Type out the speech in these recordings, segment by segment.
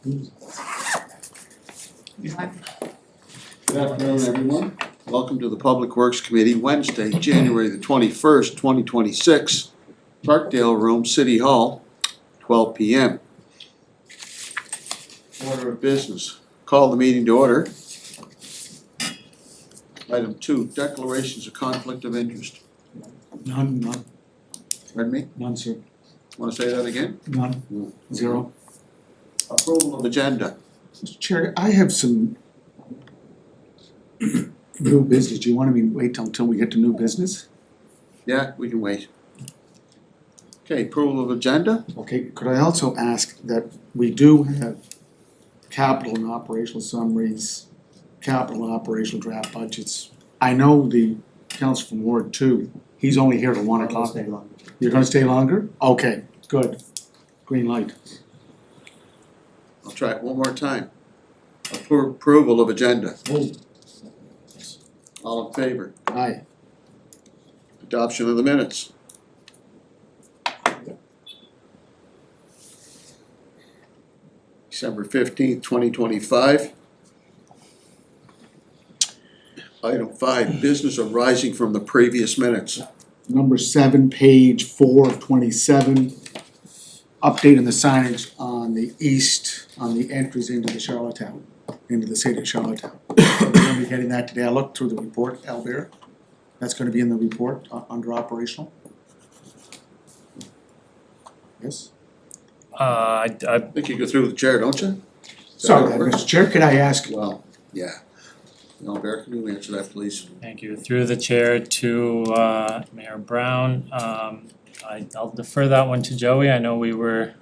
Good afternoon, everyone. Welcome to the Public Works Committee, Wednesday, January the 21st, 2026, Parkdale Room, City Hall, 12 p.m. Order of business. Call the meeting to order. Item 2, declarations of conflict of interest. None, Pardon me? none, sir. Want to say that again? None, zero. Approval of agenda. Mr. Chair, I have some new business. Do you want me to wait until we get to new business? Yeah, we can wait. Okay, approval of agenda. Okay, could I also ask that we do have capital and operational summaries, capital and operational draft budgets. I know the council from Ward 2, he's only here till 1 o'clock. You're gonna stay longer? Okay, good. Green light. I'll try it one more time. Approval of agenda. Oh. All in favor? Aye. Adoption of the minutes. December 15th, 2025. Item 5, business arising from the previous minutes. Number 7, page 4 of 27. Updating the signage on the east, on the entries into the Charlottetown, into the city of Charlottetown. We're gonna be getting that today. I looked through the report, Albert. That's gonna be in the report, under operational. Yes? I think you go through the chair, don't you? Sorry, Mr. Chair, could I ask, Well, yeah. Albert, can you answer that, please? Thank you. Through the chair to Mayor Brown. I'll defer that one to Joey. I know we were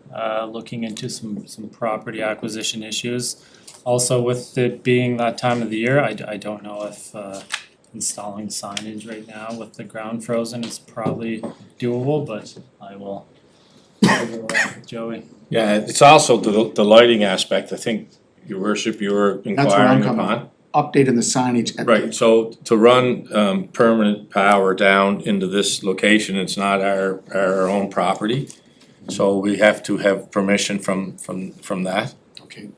looking into some property acquisition issues. Also, with it being that time of the year, I don't know if installing signage right now with the ground frozen is probably doable, but I will figure it out with Joey. Yeah, it's also the lighting aspect, I think, your worship, you were where I'm inquiring coming upon. updating the signage at Right, so to run permanent power down into this location, it's not our own property. So we have to have permission from that. Okay,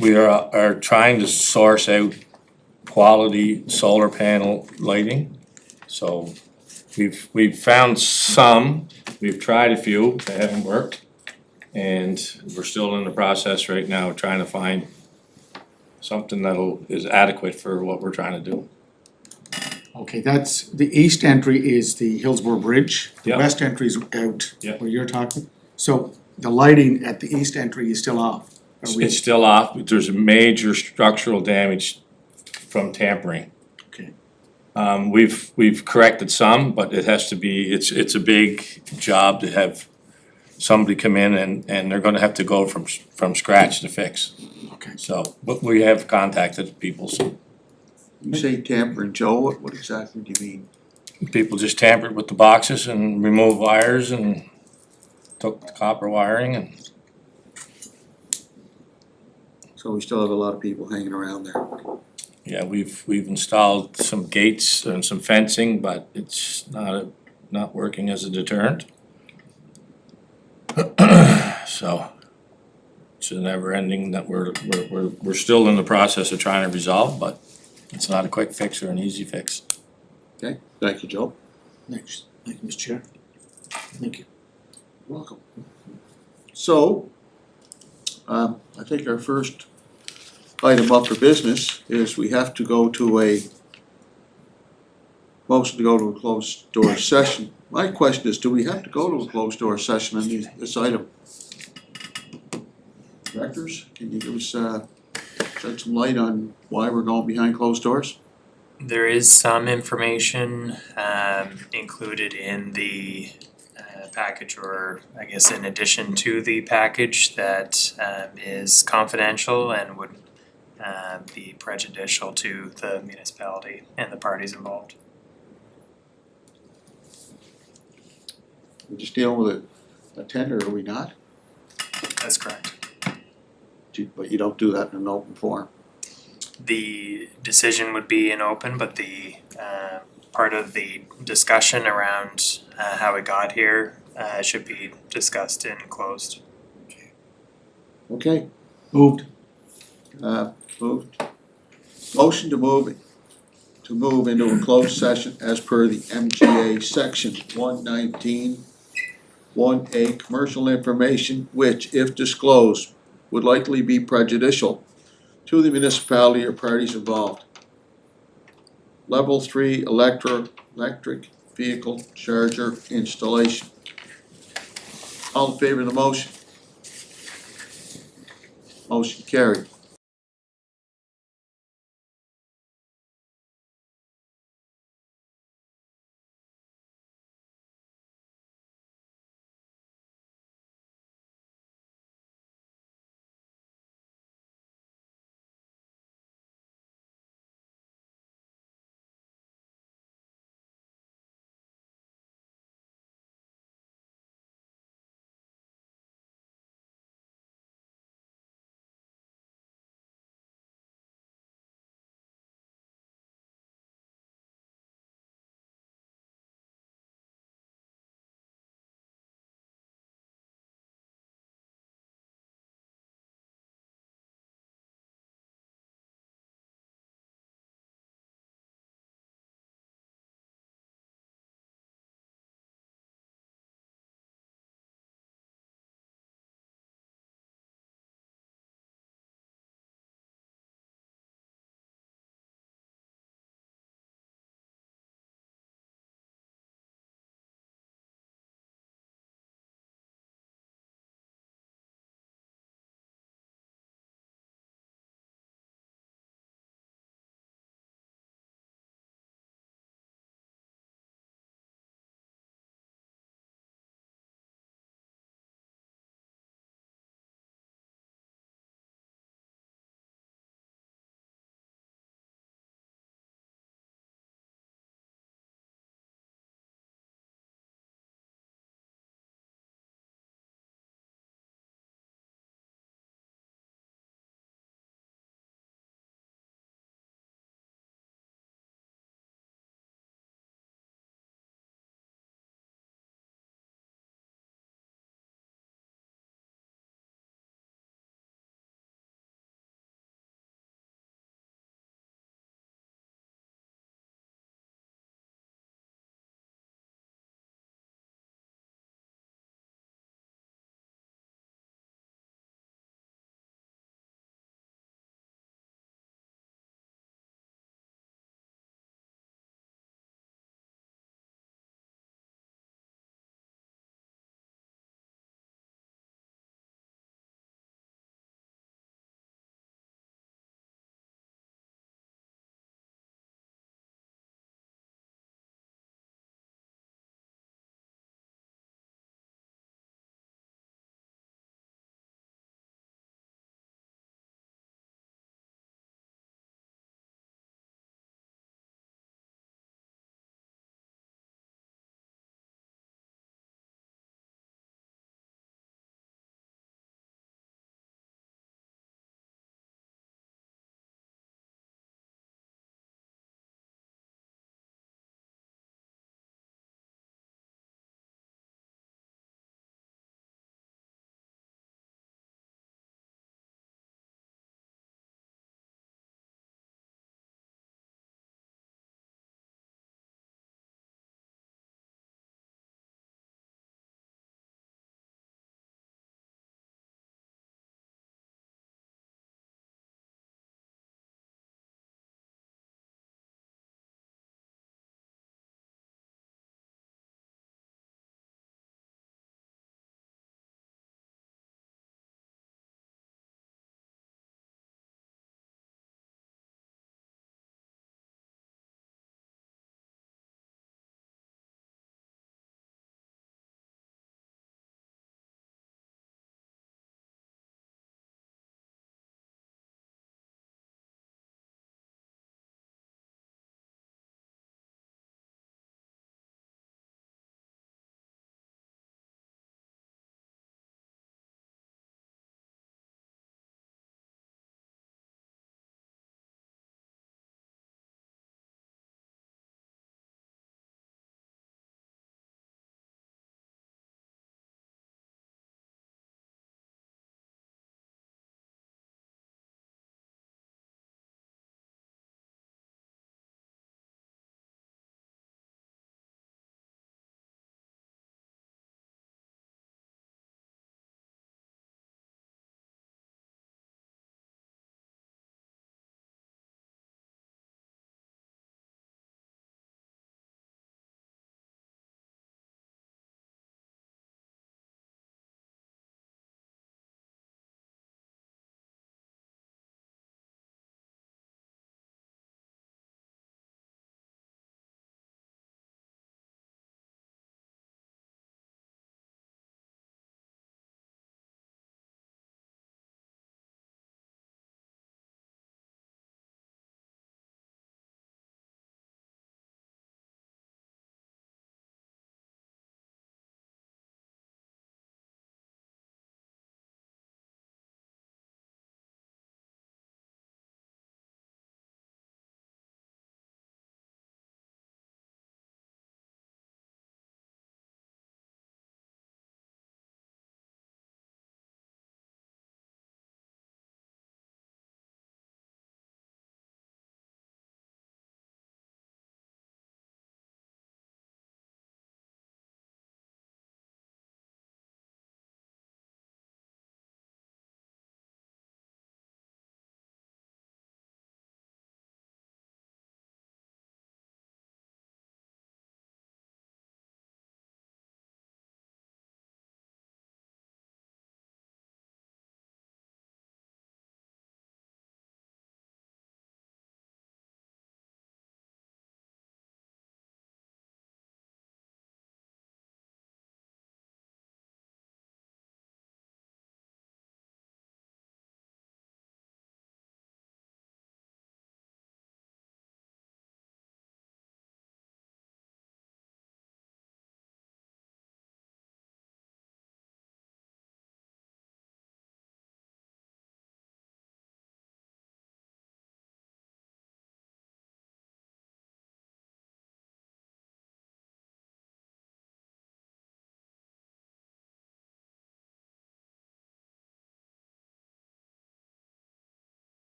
We are trying to source out quality solar panel lighting. So we've found some, we've tried a few, they haven't worked. And we're still in the process right now, trying to find something is adequate for what we're trying to do. okay, that's, the east entry is the Hillsborough Bridge. The Yep. west entry is out Yep. where you're talking. So the lighting at the east entry is still off. Are we- It's still off, but there's major structural damage from tampering. Okay. We've corrected some, but it has to be, it's a big job to have somebody come in and they're gonna have to go from scratch to fix. Okay. So, but we have contacted people, so You say tampering, Joe, what exactly do you mean? people just tampered with the boxes and removed wires and took the copper wiring and So we still have a lot of people hanging around there. yeah, we've installed some gates and some fencing, but it's not working as a deterrent. So it's a never ending that we're still in the process of trying to resolve, but it's not a quick fix or an easy fix. Okay, thank you, Joe. Thanks, thank you, Mr. Chair. Thank you. Welcome. So, I think our first item up for business is we have to go to a motion to go to a closed door session. My question is, do we have to go to a closed door session on this item? Directors, can you give us, shed some light on why we're going behind closed doors? There is some information included in the package, or I guess in addition to the package, that is confidential and would be prejudicial to the municipality and the parties involved. We're just dealing with a tender, are we not? That's correct. But you don't do that in an open forum. The decision would be in open, but the part of the discussion around how it got here should be discussed in closed. Okay, Moved. Moved. Motion to move into a closed session as per the MGA section 119(1)(a), commercial information which, if disclosed, would likely be prejudicial to the municipality or parties involved. Level 3 electric vehicle charger installation. All in favor of the motion? Motion carried.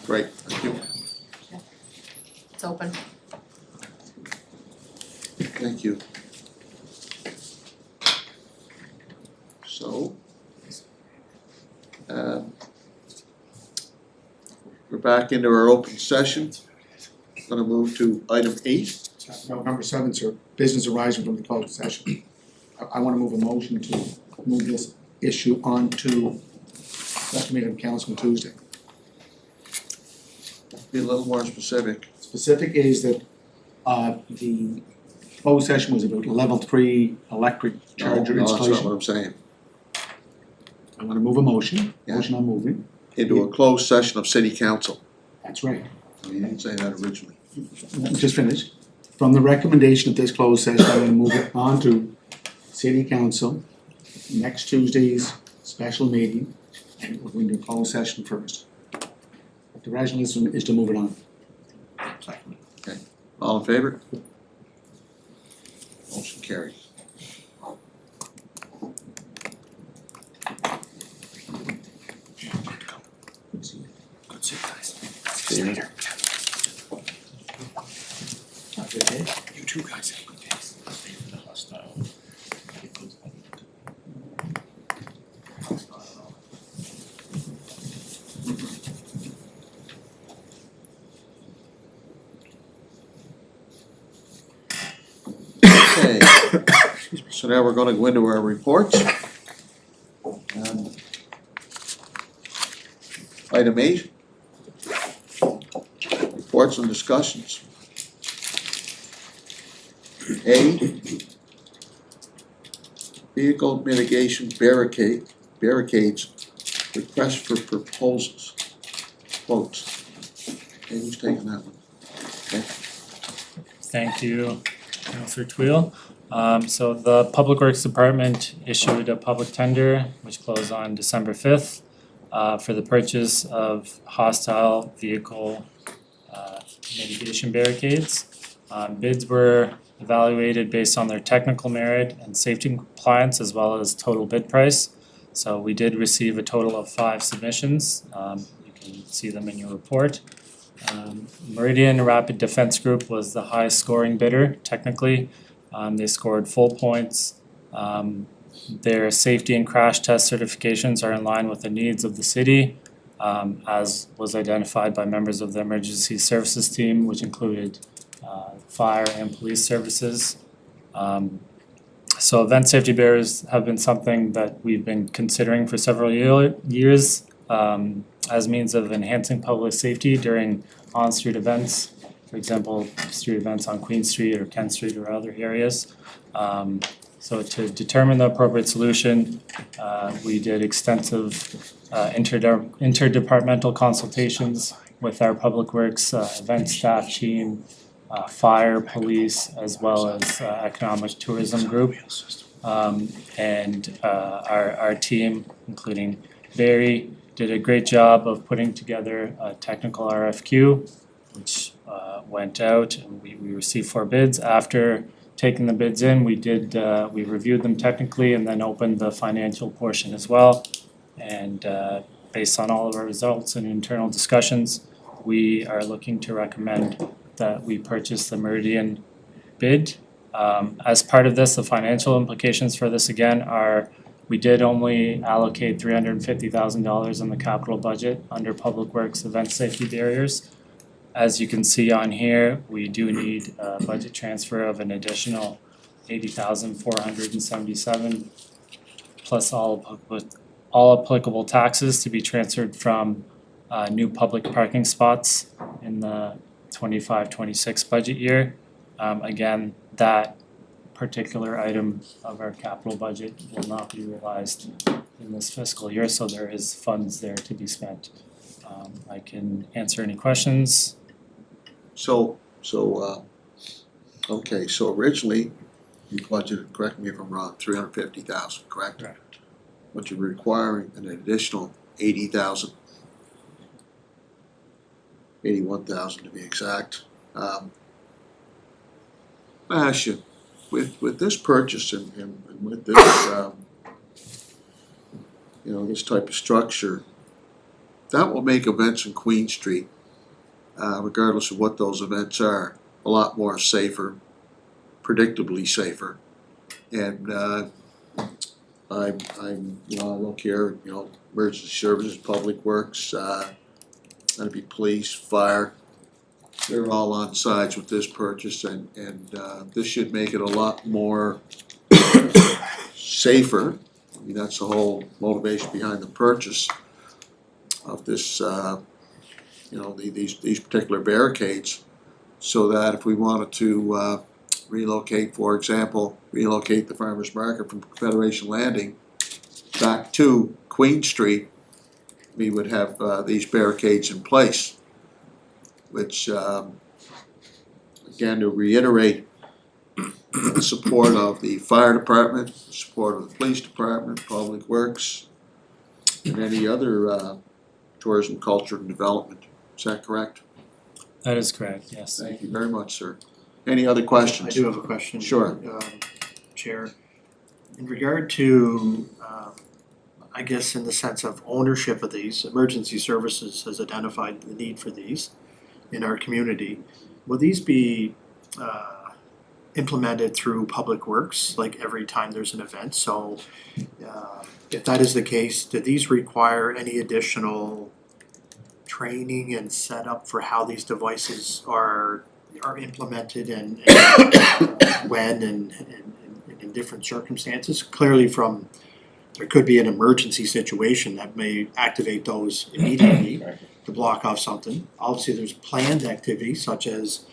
Great, thank you. It's open. Thank you. So, we're back into our open session. Gonna move to item 8. No, number 7, sir, business arising from the closed session. I wanna move a motion to move this issue on to special meeting of council on Tuesday. Be a little more specific. Specific is that the closed session was about level 3 electric charger No, that's not installation. what I'm saying. I wanna move a motion, Yeah. motion I'm moving, Into a closed session of city council. that's right. You didn't say that originally. Let me just finish. From the recommendation of this closed session, I'm gonna move it on to city council, next Tuesday's special meeting, and we're going to closed session first. The resolution is to move it on. All in favor? Motion carried. See you later. You too, guys. Okay, so now we're gonna go into our reports. Item 8. Reports and discussions. A. Vehicle mitigation barricades, request for proposals, quotes. Okay, who's taking that one? Thank you, Councillor Twill. So the Public Works Department issued a public tender, which closed on December 5th, for the purchase of hostile vehicle mitigation barricades. Bids were evaluated based on their technical merit and safety compliance as well as total bid price. So we did receive a total of 5 submissions. You can see them in your report. Meridian Rapid Defense Group was the highest scoring bidder technically. They scored full points. Their safety and crash test certifications are in line with the needs of the city, as was identified by members of the emergency services team, which included fire and police services. So event safety barriers have been something that we've been considering for several years as means of enhancing public safety during on-street events. For example, street events on Queen Street or Kent Street or other areas. So to determine the appropriate solution, we did extensive interdepartmental consultations with our Public Works event staff team, fire, police, as well as economic tourism group. And our team, including Barry, did a great job of putting together a technical RFQ, which went out and we received 4 bids. After taking the bids in, we reviewed them technically and then opened the financial portion as well. And based on all of our results and internal discussions, we are looking to recommend that we purchase the Meridian bid. As part of this, the financial implications for this again are we did only allocate $350,000 in the capital budget under Public Works event safety barriers. As you can see on here, we do need a budget transfer of an additional $80,477 plus all applicable taxes to be transferred from new public parking spots in the 25-26 budget year. Again, that particular item of our capital budget will not be realized in this fiscal year, so there is funds there to be spent. I can answer any questions. Okay, so originally you budgeted, correct me if I'm wrong, 350,000, correct? Correct. But you're requiring an additional 80,000. 81,000 to be exact. I ask you, with this purchase and with this, this type of structure, that will make events in Queen Street regardless of what those events are, a lot more safer, predictably safer. And look here, emergency services, public works, that'd be police, fire. They're all on sides with this purchase, and this should make it a lot more safer. I mean, that's the whole motivation behind the purchase of this, these particular barricades. So that if we wanted to relocate the farmer's market from Confederation Landing back to Queen Street, we would have these barricades in place, which again, to reiterate, the support of the fire department, support of the police department, public works, and any other tourism, culture, and development. Is that correct? That is correct, yes. Thank you very much, sir. Any other questions? I do have a question. Sure. Chair, in regard to, I guess in the sense of ownership of these, Emergency Services has identified the need for these in our community. Will these be implemented through Public Works, like every time there's an event? So if that is the case, do these require any additional training and setup for how these devices are implemented and when and in different circumstances? Clearly there could be an emergency situation that may activate those immediately to block off something. Obviously, there's planned activities such as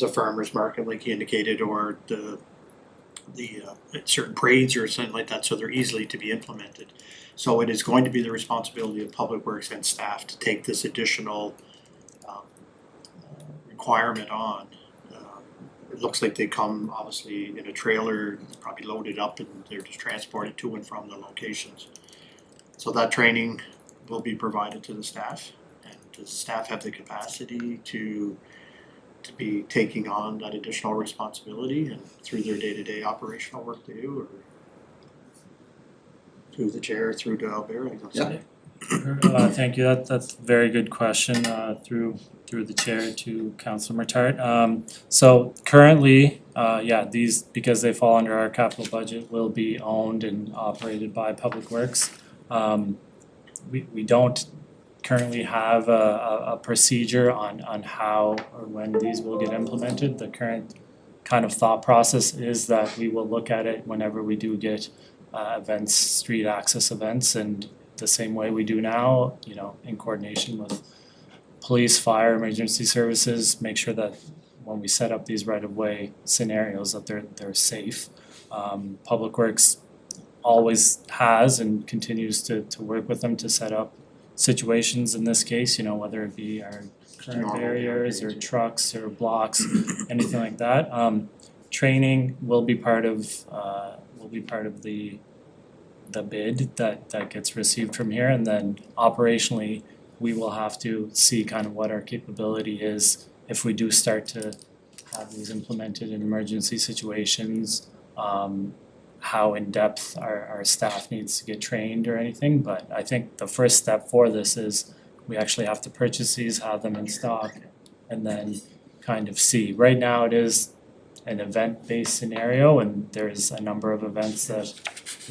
a farmer's market, like you indicated, or the certain parades or something like that, so they're easily to be implemented. So it is going to be the responsibility of Public Works and staff to take this additional requirement on. It looks like they come obviously in a trailer, probably loaded up, and they're just transported to and from the locations. So that training will be provided to the staff, and does the staff have the capacity to be taking on that additional responsibility and through their day-to-day operational work they do, or through the chair, through to Albert, I guess? Yeah. Thank you, that's a very good question, through the chair to Councilor Martart. So currently, these, because they fall under our capital budget, will be owned and operated by Public Works. We don't currently have a procedure on how or when these will get implemented. The current kind of thought process is that we will look at it whenever we do get events, street access events, and the same way we do now, in coordination with police, fire, emergency services, make sure that when we set up these right-of-way scenarios that they're safe. Public Works always has and continues to work with them to set up situations in this case, whether it be our current barriers or trucks or blocks, anything like that. Training will be part of the bid that gets received from here, and then operationally we will have to see kind of what our capability is if we do start to have these implemented in emergency situations, how in-depth our staff needs to get trained or anything. But I think the first step for this is we actually have to purchase these, have them in stock, and then kind of see. Right now it is an event-based scenario, and there's a number of events that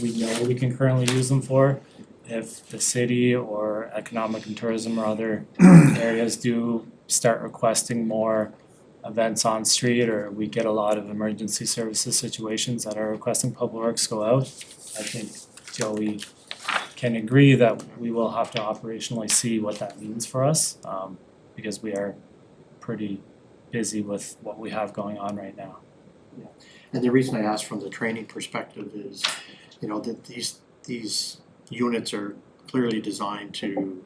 we know we can currently use them for. If the city or economic and tourism or other areas do start requesting more events on street, or we get a lot of emergency services situations that are requesting Public Works go out, I think Joey can agree that we will have to operationally see what that means for us, because we are pretty busy with what we have going on right now. And the reason I asked from the training perspective is, that these units are clearly designed to,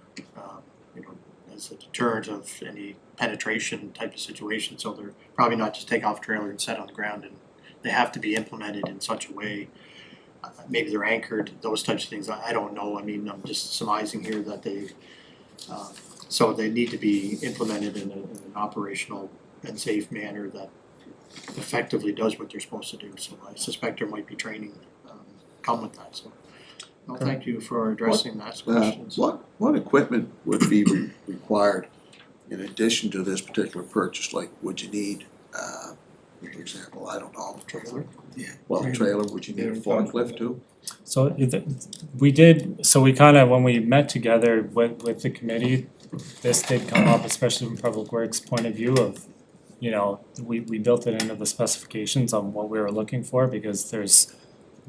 as a deterrent of any penetration type of situation. So they're probably not just take off a trailer and set on the ground, and they have to be implemented in such a way. Maybe they're anchored, those types of things. I don't know. I mean, I'm just surmising here that so they need to be implemented in an operational and safe manner that effectively does what they're supposed to do. So I suspect there might be training come with that. So, thank you for addressing that question. What equipment would be required in addition to this particular purchase, like would you need, for example, I don't know. Trailer? Well, trailer, would you need a forklift too? So we did, so we kind of, when we met together with the committee, this did come up, especially from Public Works point of view of, you know, we built it into the specifications on what we were looking for, because there's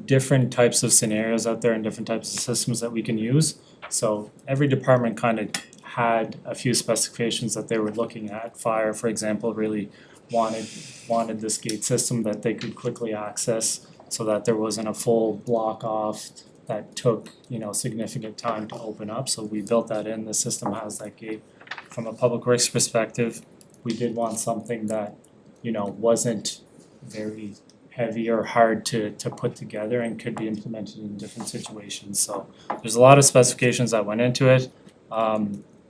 different types of scenarios out there and different types of systems that we can use. So every department kind of had a few specifications that they were looking at. Fire, for example, really wanted this gate system that they could quickly access, so that there wasn't a full block off that took, you know, significant time to open up. So we built that in, the system has that gate. From a Public Works perspective, we did want something that, you know, wasn't very heavy or hard to put together and could be implemented in different situations. So there's a lot of specifications that went into it.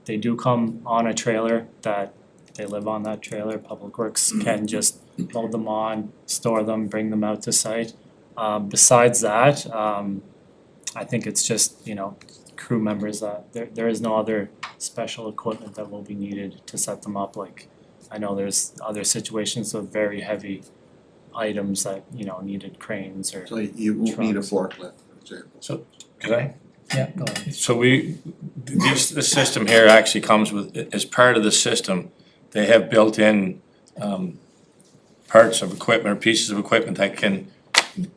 They do come on a trailer, that they live on that trailer. Public Works can just load them on, store them, bring them out to site. Besides that, I think it's just, you know, crew members that there is no other special equipment that will be needed to set them up. Like, I know there's other situations with very heavy items that, you know, needed cranes or. So you won't need a Trucks. forklift, for example. Can I? Yeah, go ahead. So the system here actually comes with, as part of the system, they have built-in parts of equipment or pieces of equipment that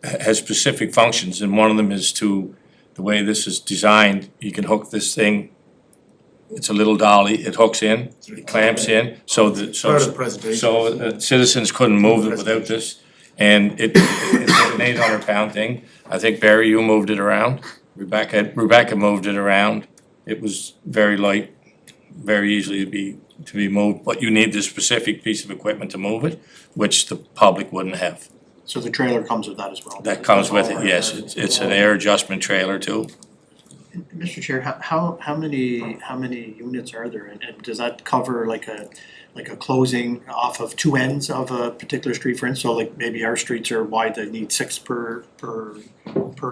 has specific functions, and one of them is to, the way this is designed, you can hook this thing, it's a little dolly, it hooks in, it clamps in, so that, Part of the presentation. so citizens couldn't move it without this. And it's an 800-pound thing. I think, Barry, you moved it around. Rebecca moved it around. It was very light, very easily to be moved, but you need this specific piece of equipment to move it, which the public wouldn't have. So the trailer comes with that as well? That comes with it, yes. It's an air adjustment trailer too. Mr. Chair, how many units are there, and does that cover like a closing off of two ends of a particular street, for instance? So like maybe our streets are wide, that need 6 per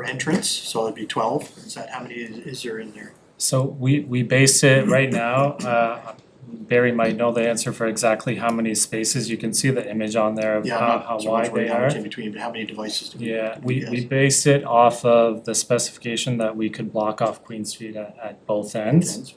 entrance, so it'd be 12, is that, how many is there in there? So we base it right now, Barry might know the answer for exactly how many spaces. You can see the image on there of Yeah, I'm how not so much wide worried they how much are. in between, but how many devices do we? Yeah, we Yes. base it off of the specification that we could block off Queen Street at both ends.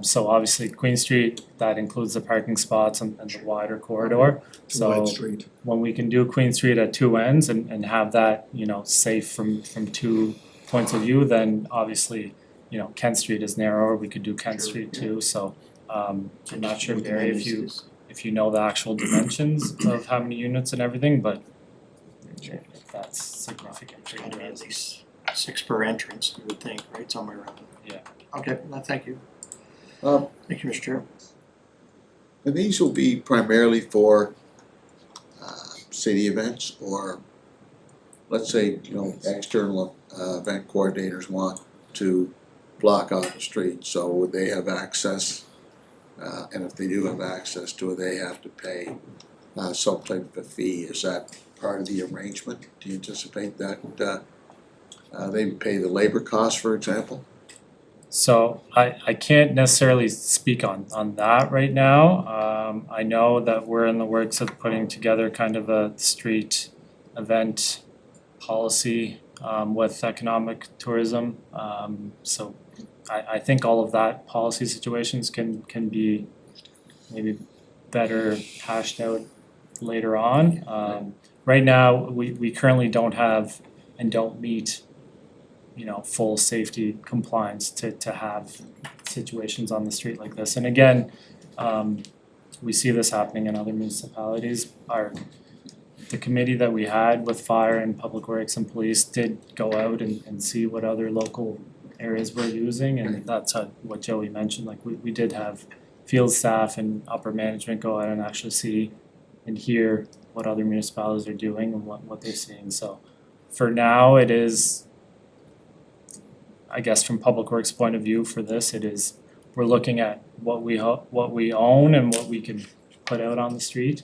So obviously Queen Street, that includes the parking spots and the wider corridor. To White So Street. when we can do Queen Street at two ends and have that, you know, safe from 2 points of view, then obviously, you know, Kent Street is narrower, we could do Kent Sure, Street yeah. too, so I'm not sure, Looking Barry, at if you know the actual dimensions of how many units and everything, but if that's significant It's for gotta be you at guys. least 6 per entrance, you would think, right, somewhere around there. Yeah. Okay, thank you. Um, Thank you, Mr. Chair. And these will be primarily for city events, or let's say, you know, external event coordinators want to block off the street, so would they have access? And if they do have access, do they have to pay some type of a fee? Is that part of the arrangement? Do you anticipate that they would pay the labor costs, for example? So I can't necessarily speak on that right now. I know that we're in the works of putting together kind of a street event policy with economic tourism. So I think all of that policy situations can be maybe better hashed out later on. Right now, we currently don't have and don't meet, you know, full safety compliance to have situations on the street like this. And again, we see this happening in other municipalities. The committee that we had with fire and public works and police did go out and see what other local areas we're using, and that's what Joey mentioned, like we did have field staff and upper management go out and actually see and hear what other municipalities are doing and what they're seeing. So for now, it is, I guess from Public Works point of view for this, it is, we're looking at what we own and what we can put out on the street.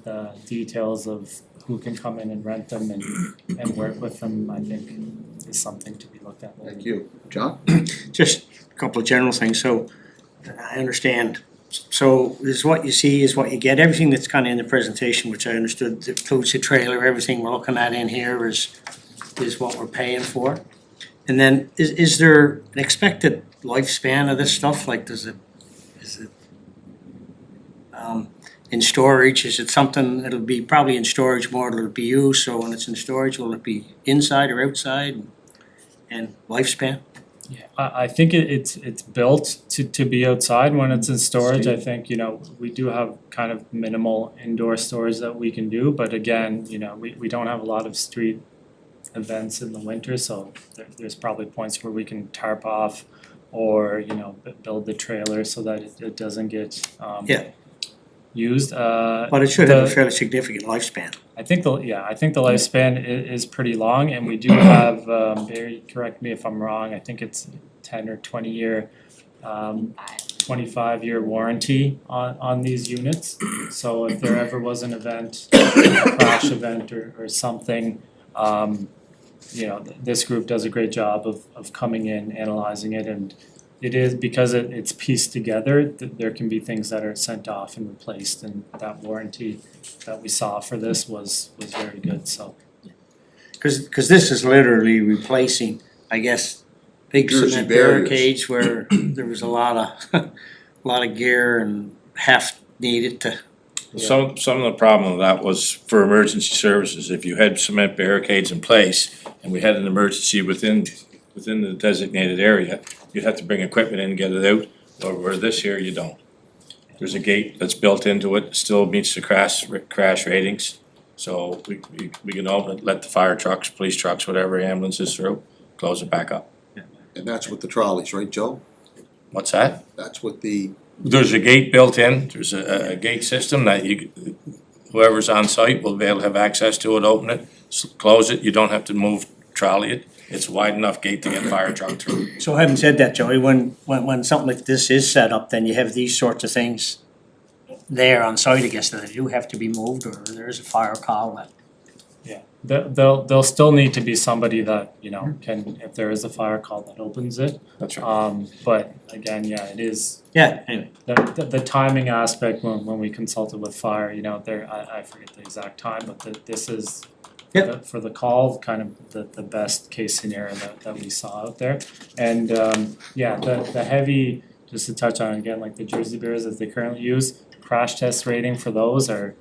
The details of who can come in and rent them and work with them, I think is something to be looked at later. Thank you. John? Just a couple of general things, so I understand. So is what you see is what you get. Everything that's kind of in the presentation, which I understood includes the trailer, everything we're looking at in here is what we're paying for. And then is there an expected lifespan of this stuff? Like is it in storage? Is it something that'll be probably in storage more than it'll be used? So when it's in storage, will it be inside or outside? And lifespan? Yeah, I think it's built to be outside when it's in storage. I think, we do have kind of minimal indoor storage that we can do, but again, we don't have a lot of street events in the winter, so there's probably points where we can tarp off or, build the trailer so that it doesn't get Yeah. used. But it should have a fairly significant lifespan. I think the lifespan is pretty long, and we do have, Barry, correct me if I'm wrong, I think it's 10 or 20 year, 25-year warranty on these units. So if there ever was an event, a crash event or something, this group does a great job of coming in, analyzing it, and it is, because it's pieced together, there can be things that are sent off and replaced, and that warranty that we saw for this was very good, so. Cause this is literally replacing, I guess, big Jersey cement barriers. barricades where there was a lot of gear and heft needed to. Some of the problem with that was for emergency services, if you had cement barricades in place and we had an emergency within the designated area, you'd have to bring equipment in and get it out, where this here you don't. There's a gate that's built into it, still meets the crash ratings, so we can open it, let the fire trucks, police trucks, whatever, ambulances through, close it back up. And that's with the trolleys, right, Joe? What's that? That's with the, There's a gate built in, there's a gate system that whoever's on site will be able to have access to it, open it, close it, you don't have to move trolley it. It's wide enough gate to get fire truck through. So having said that, Joey, when something like this is set up, then you have these sorts of things there on site, I guess, that do have to be moved, or there is a fire call that. Yeah, there'll still need to be somebody that, can, if there is a fire call, that opens it. That's right. But again, yeah, it is, Yeah, anyway, the timing aspect when we consulted with fire, I forget the exact time, but this is Yep. for the call, kind of the best case scenario that we saw out there. And the heavy, just to touch on again, like the Jersey Bears as they currently use, crash test rating for those are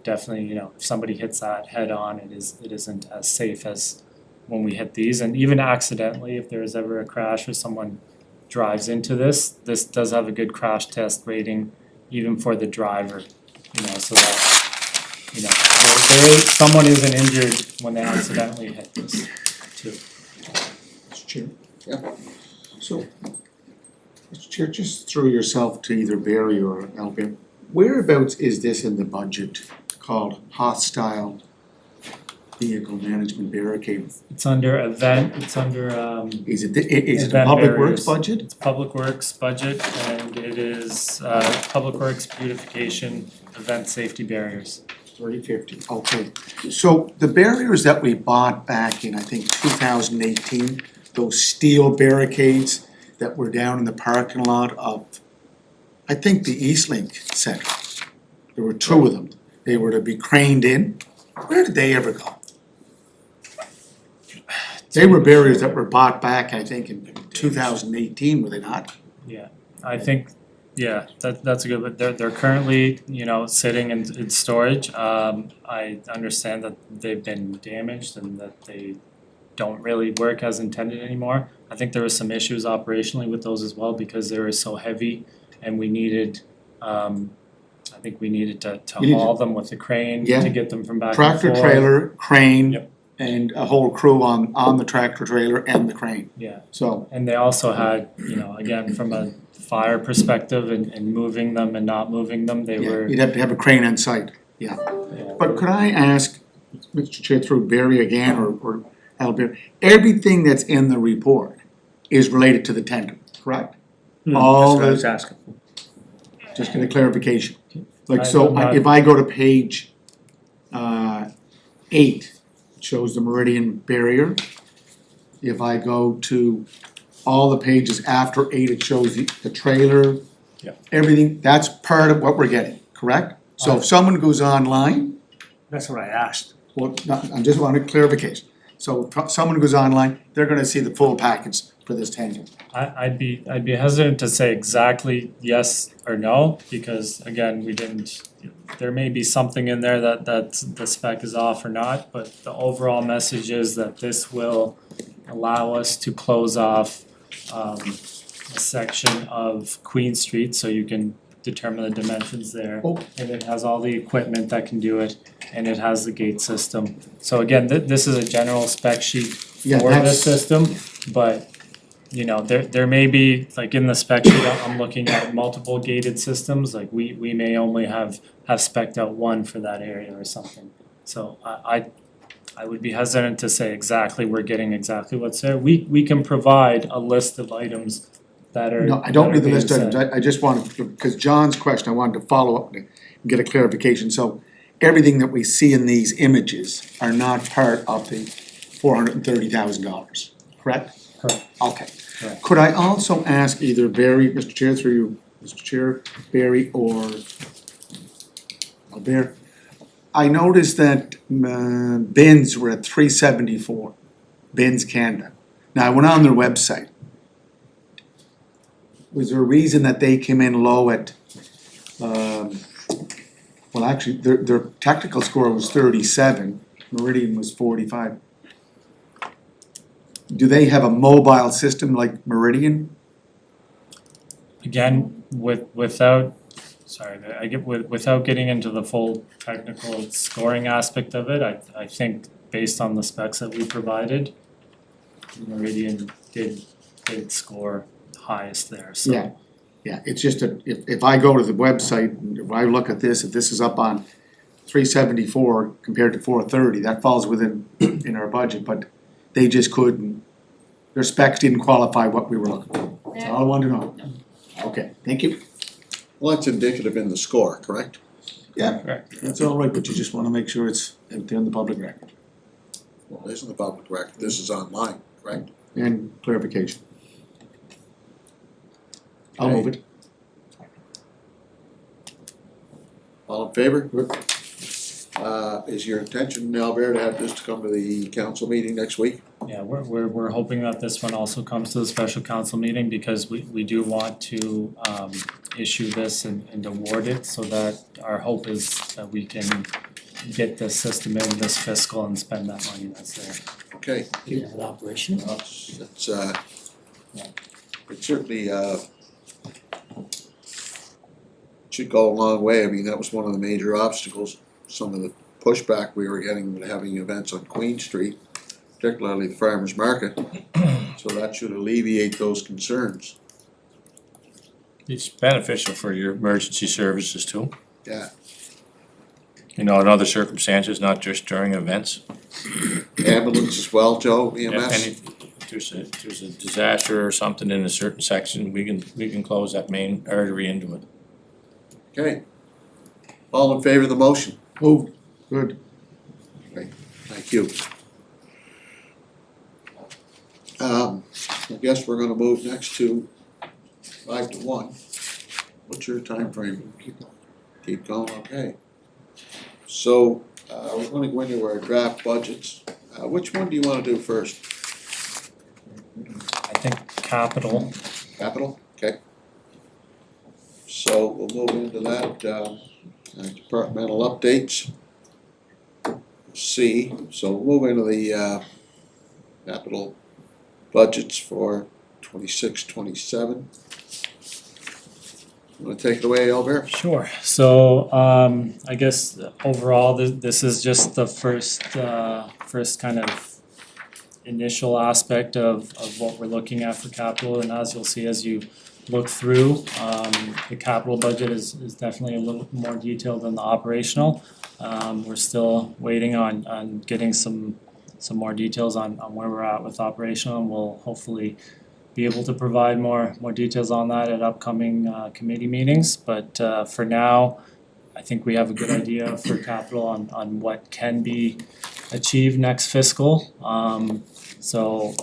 definitely, if somebody hits that head on, it isn't as safe as when we hit these. And even accidentally, if there is ever a crash or someone drives into this does have a good crash test rating even for the driver, so that, someone isn't injured when they accidentally hit this too. Mr. Chair. Yeah. So, Mr. Chair, just throw yourself to either Barry or Albert. Whereabouts is this in the budget called hostile vehicle management barricade? It's under event, it's under Is it the Event Public barriers. Works budget? it's Public Works budget, and it is Public Works beautification, event safety barriers. 3050, okay. So the barriers that we bought back in, I think, 2018, those steel barricades that were down in the parking lot of, I think, the Eastlink Center. There were two of them. They were to be craned in. Where did they ever go? They were barriers that were bought back, I think, in 2018, were they not? Yeah, I think, that's a good, but they're currently, sitting in storage. I understand that they've been damaged and that they don't really work as intended anymore. I think there was some issues operationally with those as well because they were so heavy and we needed, I think we needed to You need haul them with the crane Yeah. to get them from back and Tractor forth. trailer, crane, Yep. and a whole crew on the tractor trailer and the crane. Yeah, So, and they also had, again, from a fire perspective and moving them and not moving them, they yeah, were, you'd have to have a crane on site. yeah. But could I ask, Mr. Chair, through Barry again, or Albert, everything that's in the report is related to the tender, correct? All That's what I was the, asking. just get a clarification. Like, I- so, I'm not- if I go to page 8, it shows the Meridian barrier. If I go to all the pages after 8, it shows the trailer, Yeah. Everything, that's part of what we're getting, correct? So if someone goes online, That's what I asked. well, I just wanted clarification. So if someone goes online, they're gonna see the full package for this tender. I'd be hesitant to say exactly yes or no, because again, we didn't, there may be something in there that the spec is off or not, but the overall message is that this will allow us to close off a section of Queen Street, so you can determine the dimensions there. Oh. And it has all the equipment that can do it, and it has the gate system. So again, this is a general spec sheet Yeah, for that's- this system, but you know, there may be, like in the spec sheet, I'm looking at multiple gated systems, like we may only have spec'd out one for that area or something. So I would be hesitant to say exactly, we're getting exactly what's there. We can provide a list of items that are. No, I don't need the that are list of being items, said. I just wanted, because John's question, I wanted to follow up and get a clarification, so everything that we see in these images are not part of the $430,000, correct? Correct. Okay. Correct. Could I also ask either Barry, Mr. Chair, through you, Mr. Chair, Barry or Albert? I noticed that bins were at $374, Bins Canada. Now, I went on their website. Was there a reason that they came in low at, well, actually, their technical score was 37, Meridian was 45. Do they have a mobile system like Meridian? Again, without without getting into the full technical scoring aspect of it, I think based on the specs that we provided, Meridian did score highest there, so. Yeah. Yeah, it's just that if I go to the website, and if I look at this, if this is up on 374 compared to 430, that falls within in our budget, but they just couldn't, their specs didn't qualify what we were looking for. That's all I wanted to know. Okay, thank you. Well, that's indicative in the score, correct? Yeah. Correct. That's all right, but you just wanna make sure it's out there in the public record. Well, this is the public record, this is online, correct? And clarification. I'll move it. All in favor? Is your intention, Albert, to have this to come to the council meeting next week? Yeah, we're hoping that this one also comes to the special council meeting, because we do want to issue this and award it, so that our hope is that we can get the system in this fiscal and spend that money that's there. Okay, Is it operational? it certainly, should go a long way, I mean, that was one of the major obstacles, some of the pushback we were getting with having events on Queen Street, particularly the farmer's market, so that should alleviate those concerns, It's beneficial for your emergency services too, yeah. you know, in other circumstances, not just during events. Ambulance as well, Joe, If EMS? there's a disaster or something in a certain section, we can close that main artery into it. Okay. All in favor of the motion? Moved, good. Thank you. I guess we're gonna move next to 5 to 1. What's your time frame? Keep going, okay. So, we're gonna go into our draft budgets. Which one do you wanna do first? I think capital, Capital? Okay. So we'll move into that, departmental updates. C, so we'll move into the, capital budgets for 26-27. Wanna take it away, Albert? sure, so I guess overall, this is just the first kind of initial aspect of what we're looking at for capital, and as you'll see as you look through, the capital budget is definitely a little more detailed than the operational. We're still waiting on getting some more details on where we're at with operational, and we'll hopefully be able to provide more details on that at upcoming committee meetings, but for now, I think we have a good idea for capital on what can be achieved next fiscal. So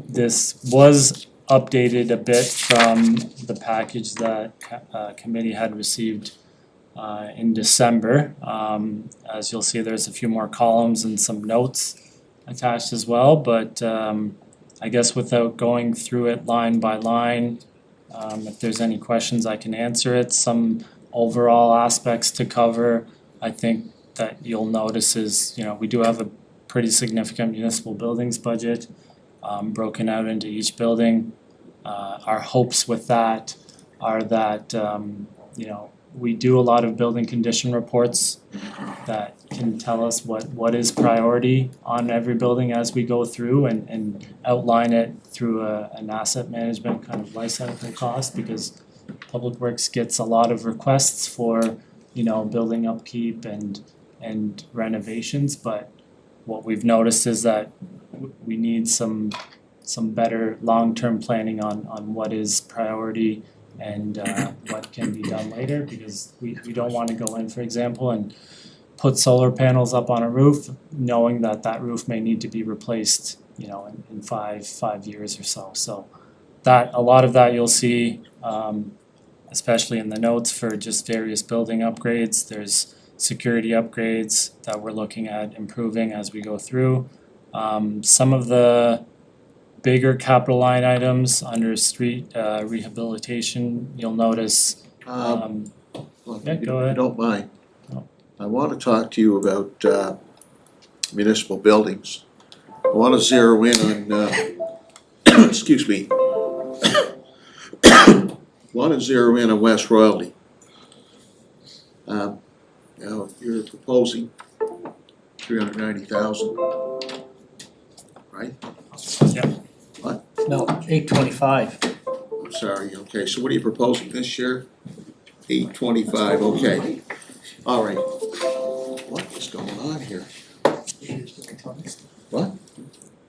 this was updated a bit from the package that committee had received in December. As you'll see, there's a few more columns and some notes attached as well, but I guess without going through it line by line, if there's any questions, I can answer it. Some overall aspects to cover, I think that you'll notice is, we do have a pretty significant municipal buildings budget, broken out into each building. Our hopes with that are that, we do a lot of building condition reports that can tell us what is priority on every building as we go through and outline it through an asset management kind of life cycle cost, because Public Works gets a lot of requests for, building upkeep and renovations, but what we've noticed is that we need some better long-term planning on what is priority and what can be done later, because we don't wanna go in, for example, and put solar panels up on a roof, knowing that roof may need to be replaced, in five years or so. So a lot of that you'll see, especially in the notes for just various building upgrades. There's security upgrades that we're looking at improving as we go through. Some of the bigger capital line items under street rehabilitation, you'll notice, Well, Yeah, if go you ahead. don't mind. No. I wanna talk to you about municipal buildings. I wanna zero in on, excuse me. Wanna zero in on West Royalty. You're proposing 390,000, right? No, 825. I'm sorry, okay, so what are you proposing this year? 825, okay. All right. What is going on here? What?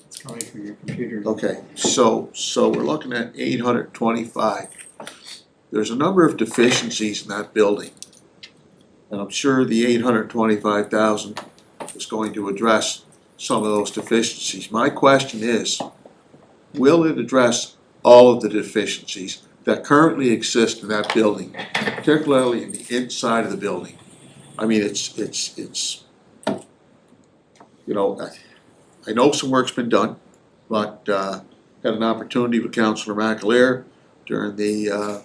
It's coming from your computer. Okay, so we're looking at 825. There's a number of deficiencies in that building. And I'm sure the 825,000 is going to address some of those deficiencies. My question is, will it address all of the deficiencies that currently exist in that building, particularly in the inside of the building? I mean, it's I know some work's been done, but had an opportunity with Councillor McAleer during the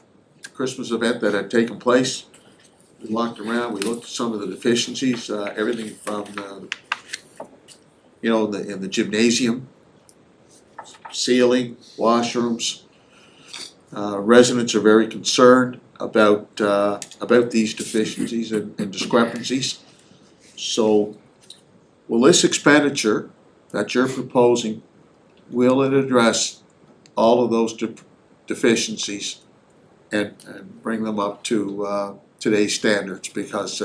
Christmas event that had taken place. We walked around, we looked at some of the deficiencies, everything from in the gymnasium, ceiling, washrooms. Residents are very concerned about these deficiencies and discrepancies. So will this expenditure that you're proposing, will it address all of those deficiencies and bring them up to today's standards? Because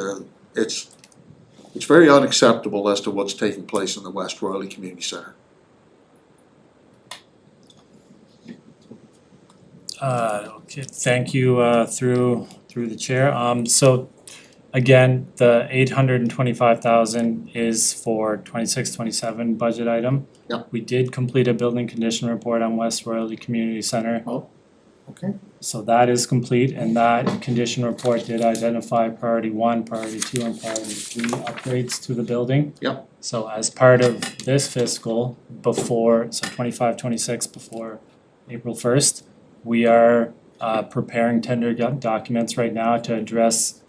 it's very unacceptable as to what's taking place in the West Royalty Community Center. Okay, thank you, through the chair. So again, the 825,000 is for 26-27 budget item. Yep. We did complete a building condition report on West Royalty Community Center. Okay. So that is complete, and that condition report did identify priority 1, priority 2, and priority 3 upgrades to the building. Yep. So as part of this fiscal, before 25-26, before April 1st, we are preparing tender documents right now to address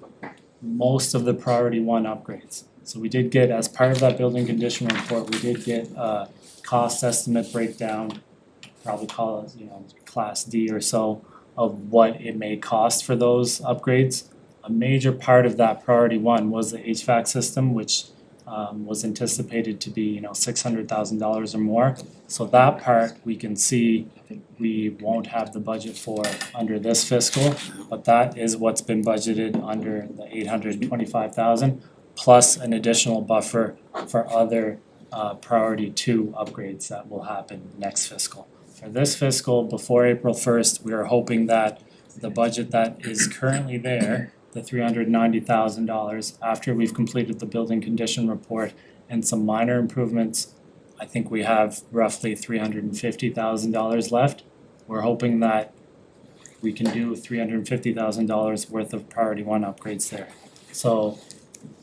most of the priority 1 upgrades. So we did get, as part of that building condition report, we did get a cost estimate breakdown, probably call it, class D or so, of what it may cost for those upgrades. A major part of that priority 1 was the HVAC system, which was anticipated to be, $600,000 or more. So that part we can see we won't have the budget for under this fiscal, but that is what's been budgeted under the 825,000, plus an additional buffer for other priority 2 upgrades that will happen next fiscal. For this fiscal, before April 1st, we are hoping that the budget that is currently there, the $390,000, after we've completed the building condition report and some minor improvements, I think we have roughly $350,000 left. we're hoping that we can do $350,000 worth of priority one upgrades there. So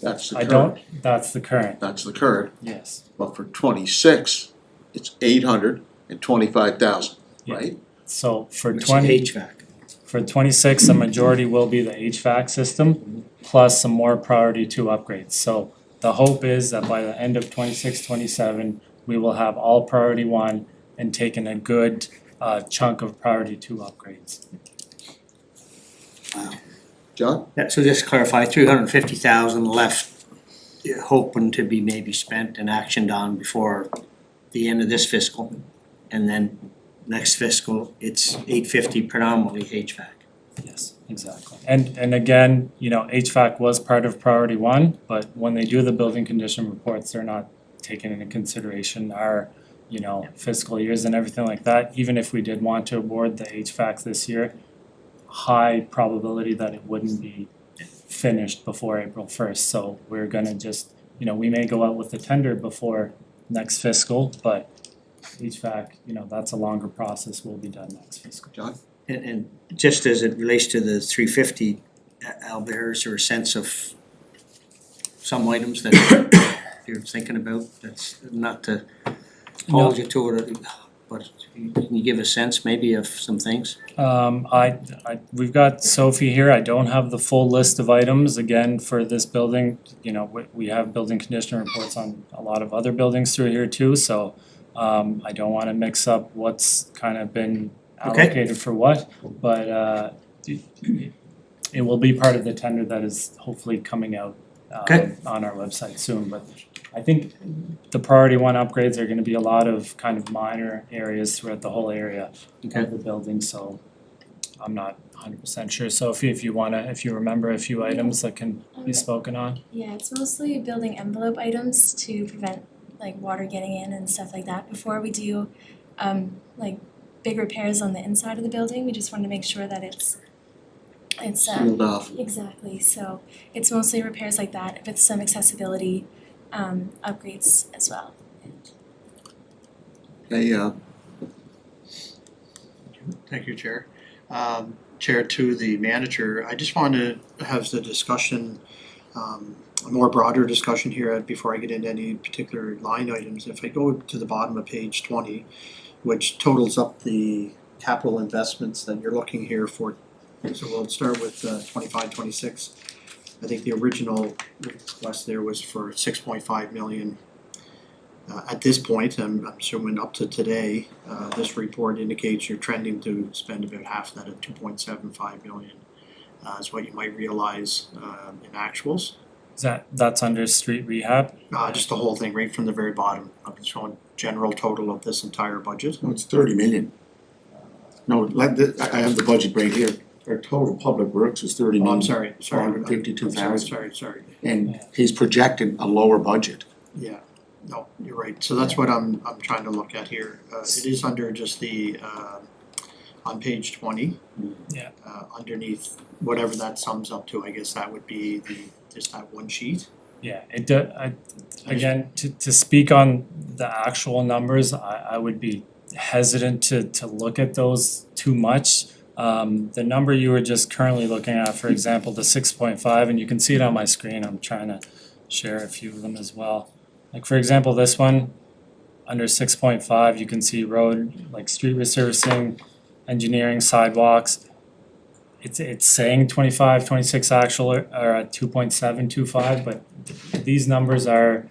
That's the I current, don't, that's the current, that's the current, yes. but for 26, it's 825,000, Yeah. right? So for Which is 20, HVAC. for 26, the majority will be the HVAC system plus some more priority two upgrades. So the hope is that by the end of 26, 27, we will have all priority one and taken a good chunk of priority two upgrades. John? Yeah, so just to clarify, 350,000 left, hoping to be maybe spent and actioned on before the end of this fiscal. And then next fiscal, it's 850 predominantly HVAC. Yes, exactly. And again, you know, HVAC was part of priority one, but when they do the building condition reports, they're not taking into consideration our, you know, fiscal years and everything like that. Even if we did want to award the HVAC this year, high probability that it wouldn't be finished before April 1st. So we're gonna just, you know, we may go out with the tender before next fiscal, but HVAC, you know, that's a longer process, will be done next fiscal. John? And just as it relates to the 350, Albert, is there a sense of some items that you're thinking about? That's not to hold you to it, but can you give a sense maybe of some things? We've got Sophie here, I don't have the full list of items, again, for this building, you know, we have building condition reports on a lot of other buildings through here too, so I don't wanna mix up what's kind of been Okay. allocated for what, but it will be part of the tender that is hopefully coming out Okay. on our website soon, but I think the priority one upgrades are gonna be a lot of kind of minor areas throughout the whole area Okay. of the building, so I'm not 100% sure. Sophie, if you remember a few items that can be spoken on? Yeah, it's mostly building envelope items to prevent like water getting in and stuff like that. Before we do like big repairs on the inside of the building, we just want to make sure that it's Sealed off. exactly. So it's mostly repairs like that with some accessibility upgrades as well. Okay, Thank you, Chair. Chair, to the manager, I just want to have the discussion, a more broader discussion here before I get into any particular line items. If I go to the bottom of page 20, which totals up the capital investments that you're looking here for, so we'll start with 25, 26. I think the original request there was for 6.5 million. At this point, I'm assuming up to today, this report indicates you're trending to spend about half that at 2.75 million. Is what you might realize in actuals. That's under street rehab? Just the whole thing, right from the very bottom. I'm showing general total of this entire budget. No, it's 30 million. No, I have the budget right here. Our total public works is 30 Oh, million. I'm sorry. 452,000. Sorry. And he's projecting a lower budget. Yeah, no, you're right. So that's what I'm trying to look at here. It is under just the, on page 20. Yeah. Underneath whatever that sums up to, I guess that would be just that one sheet. Yeah, again, to speak on the actual numbers, I would be hesitant to look at those too much. The number you were just currently looking at, for example, the 6.5, and you can see it on my screen, I'm trying to share a few of them as well. Like for example, this one, under 6.5, you can see road, like street resurfacing, engineering, sidewalks. It's saying 25, 26 actual are at 2.725, but these numbers are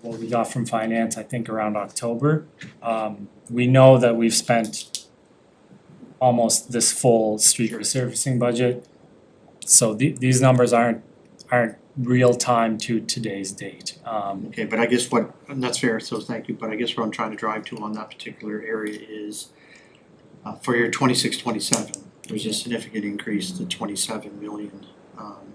what we got from finance, I think around October. We know that we've spent almost this full street resurfacing budget. So these numbers aren't real time to today's date. Okay, but I guess and that's fair, so thank you, but I guess what I'm trying to drive to on that particular area is for your 26, 27, there's a significant increase to 27 million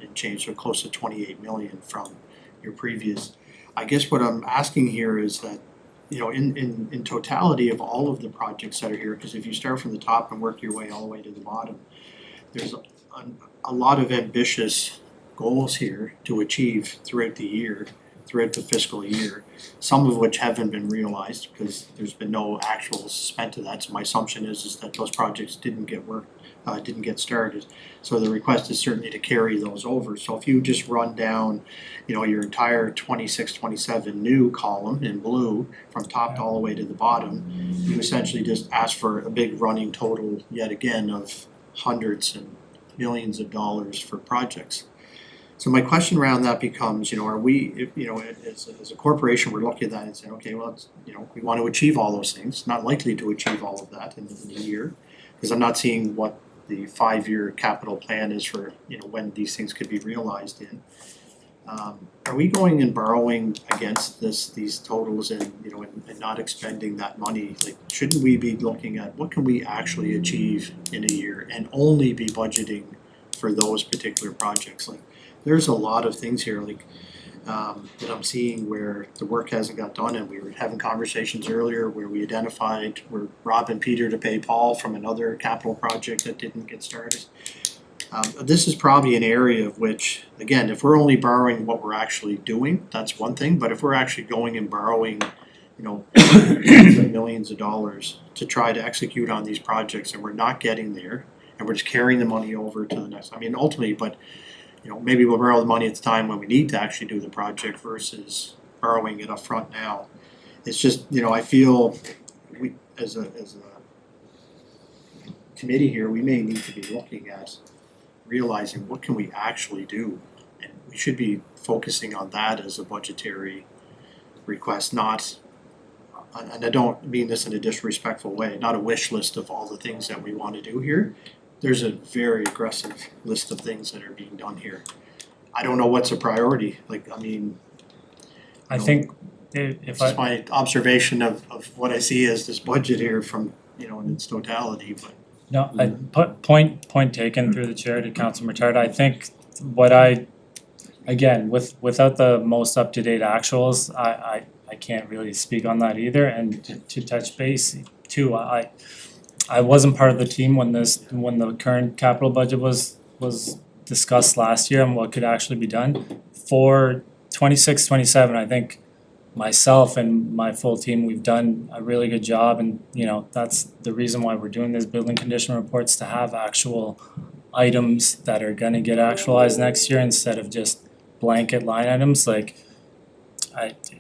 in change, so close to 28 million from your previous. I guess what I'm asking here is that, you know, in totality of all of the projects that are here, because if you start from the top and work your way all the way to the bottom, there's a lot of ambitious goals here to achieve throughout the year throughout the fiscal year, some of which haven't been realized because there's been no actual spent to that. So my assumption is that those projects didn't get started. So the request is certainly to carry those over. So if you just run down, your entire 26-27 new column in blue from top to all the way to the bottom, you essentially just ask for a big running total yet again of hundreds and millions of dollars for projects. So my question around that becomes, are we, as a corporation, we're looking at that and saying, okay, well, it's, we want to achieve all those things, not likely to achieve all of that in a year, because I'm not seeing what the 5-year capital plan is for, when these things could be realized in. Are we going and borrowing against these totals and, and not expending that money? Like, shouldn't we be looking at what can we actually achieve in a year and only be budgeting for those particular projects? Like, there's a lot of things here, like, that I'm seeing where the work hasn't got done, and we were having conversations earlier where we identified where Rob and Peter to pay Paul from another capital project that didn't get started. This is probably an area of which, again, if we're only borrowing what we're actually doing, that's one thing, but if we're actually going and borrowing, tens of millions of dollars to try to execute on these projects and we're not getting there, and we're just carrying the money over to the next, ultimately, but maybe we'll borrow the money at the time when we need to actually do the project versus borrowing it up front now. It's just, I feel we, as a committee here, we may need to be looking at realizing what can we actually do, and we should be focusing on that as a budgetary request, not, and I don't mean this in a disrespectful way, not a wish list of all the things that we want to do here. There's a very aggressive list of things that are being done here. I don't know what's a priority, I think if it's just my observation of what I see as this budget here from, in its totality, but. No, point taken through the chair to Councilor Matard. I think again, without the most up-to-date actuals, I can't really speak on that either. And to touch base too, I wasn't part of the team when the current capital budget was discussed last year and what could actually be done. For 26-27, I think myself and my full team, we've done a really good job, and that's the reason why we're doing these building condition reports, to have actual items that are gonna get actualized next year instead of just blanket line items. Like,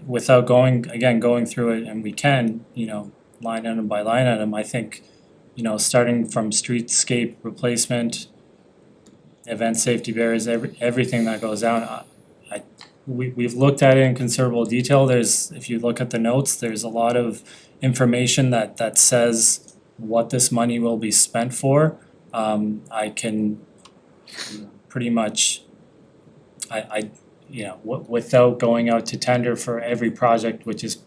without going through it, and we can, line item by line item, I think, starting from streetscape replacement, event safety barriers, everything that goes down, we've looked at it in considerable detail. If you look at the notes, there's a lot of information that says what this money will be spent for. I can pretty much, without going out to tender for every project, which is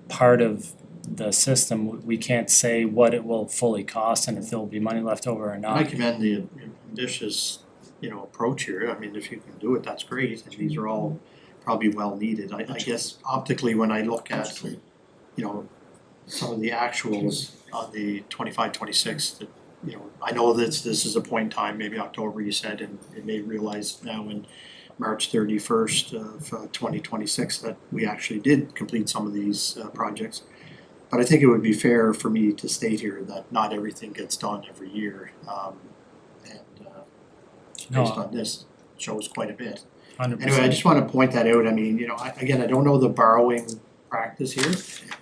part of the system, we can't say what it will fully cost and if there'll be money left over or not. I commend the ambitious, approach here. If you can do it, that's great, and these are all probably well needed. I guess optically, when I look at, some of the actuals on the 25-26, that, I know that this is a point in time, maybe October you said, and it may realize now in March 31st of 2026 that we actually did complete some of these projects. But I think it would be fair for me to state here that not everything gets done every year, based on this, shows quite a bit. 100%. Anyway, I just wanna point that out, I don't know the borrowing practice here.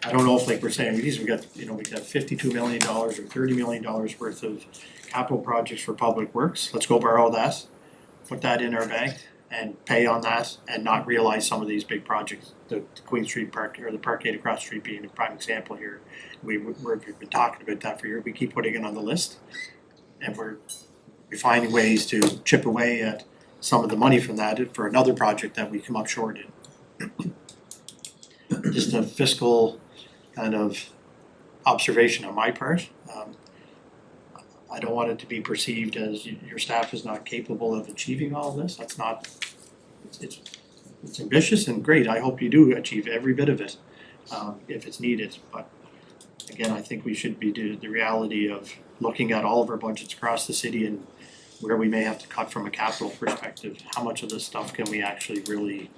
I don't know if, like we're saying, we got $52 million or $30 million worth of capital projects for public works, let's go borrow that, put that in our bank and pay on that and not realize some of these big projects. The Queen Street Park, or the Parkade across the street being a prime example here. We've been talking about that for years, we keep putting it on the list, and we're finding ways to chip away at some of the money from that for another project that we come up short in. Just a fiscal kind of observation on my part. I don't want it to be perceived as your staff is not capable of achieving all of this. That's not, it's ambitious and great. I hope you do achieve every bit of it, if it's needed. But again, I think we should be the reality of looking at all of our budgets across the city and where we may have to cut from a capital perspective. How much of this stuff can we actually really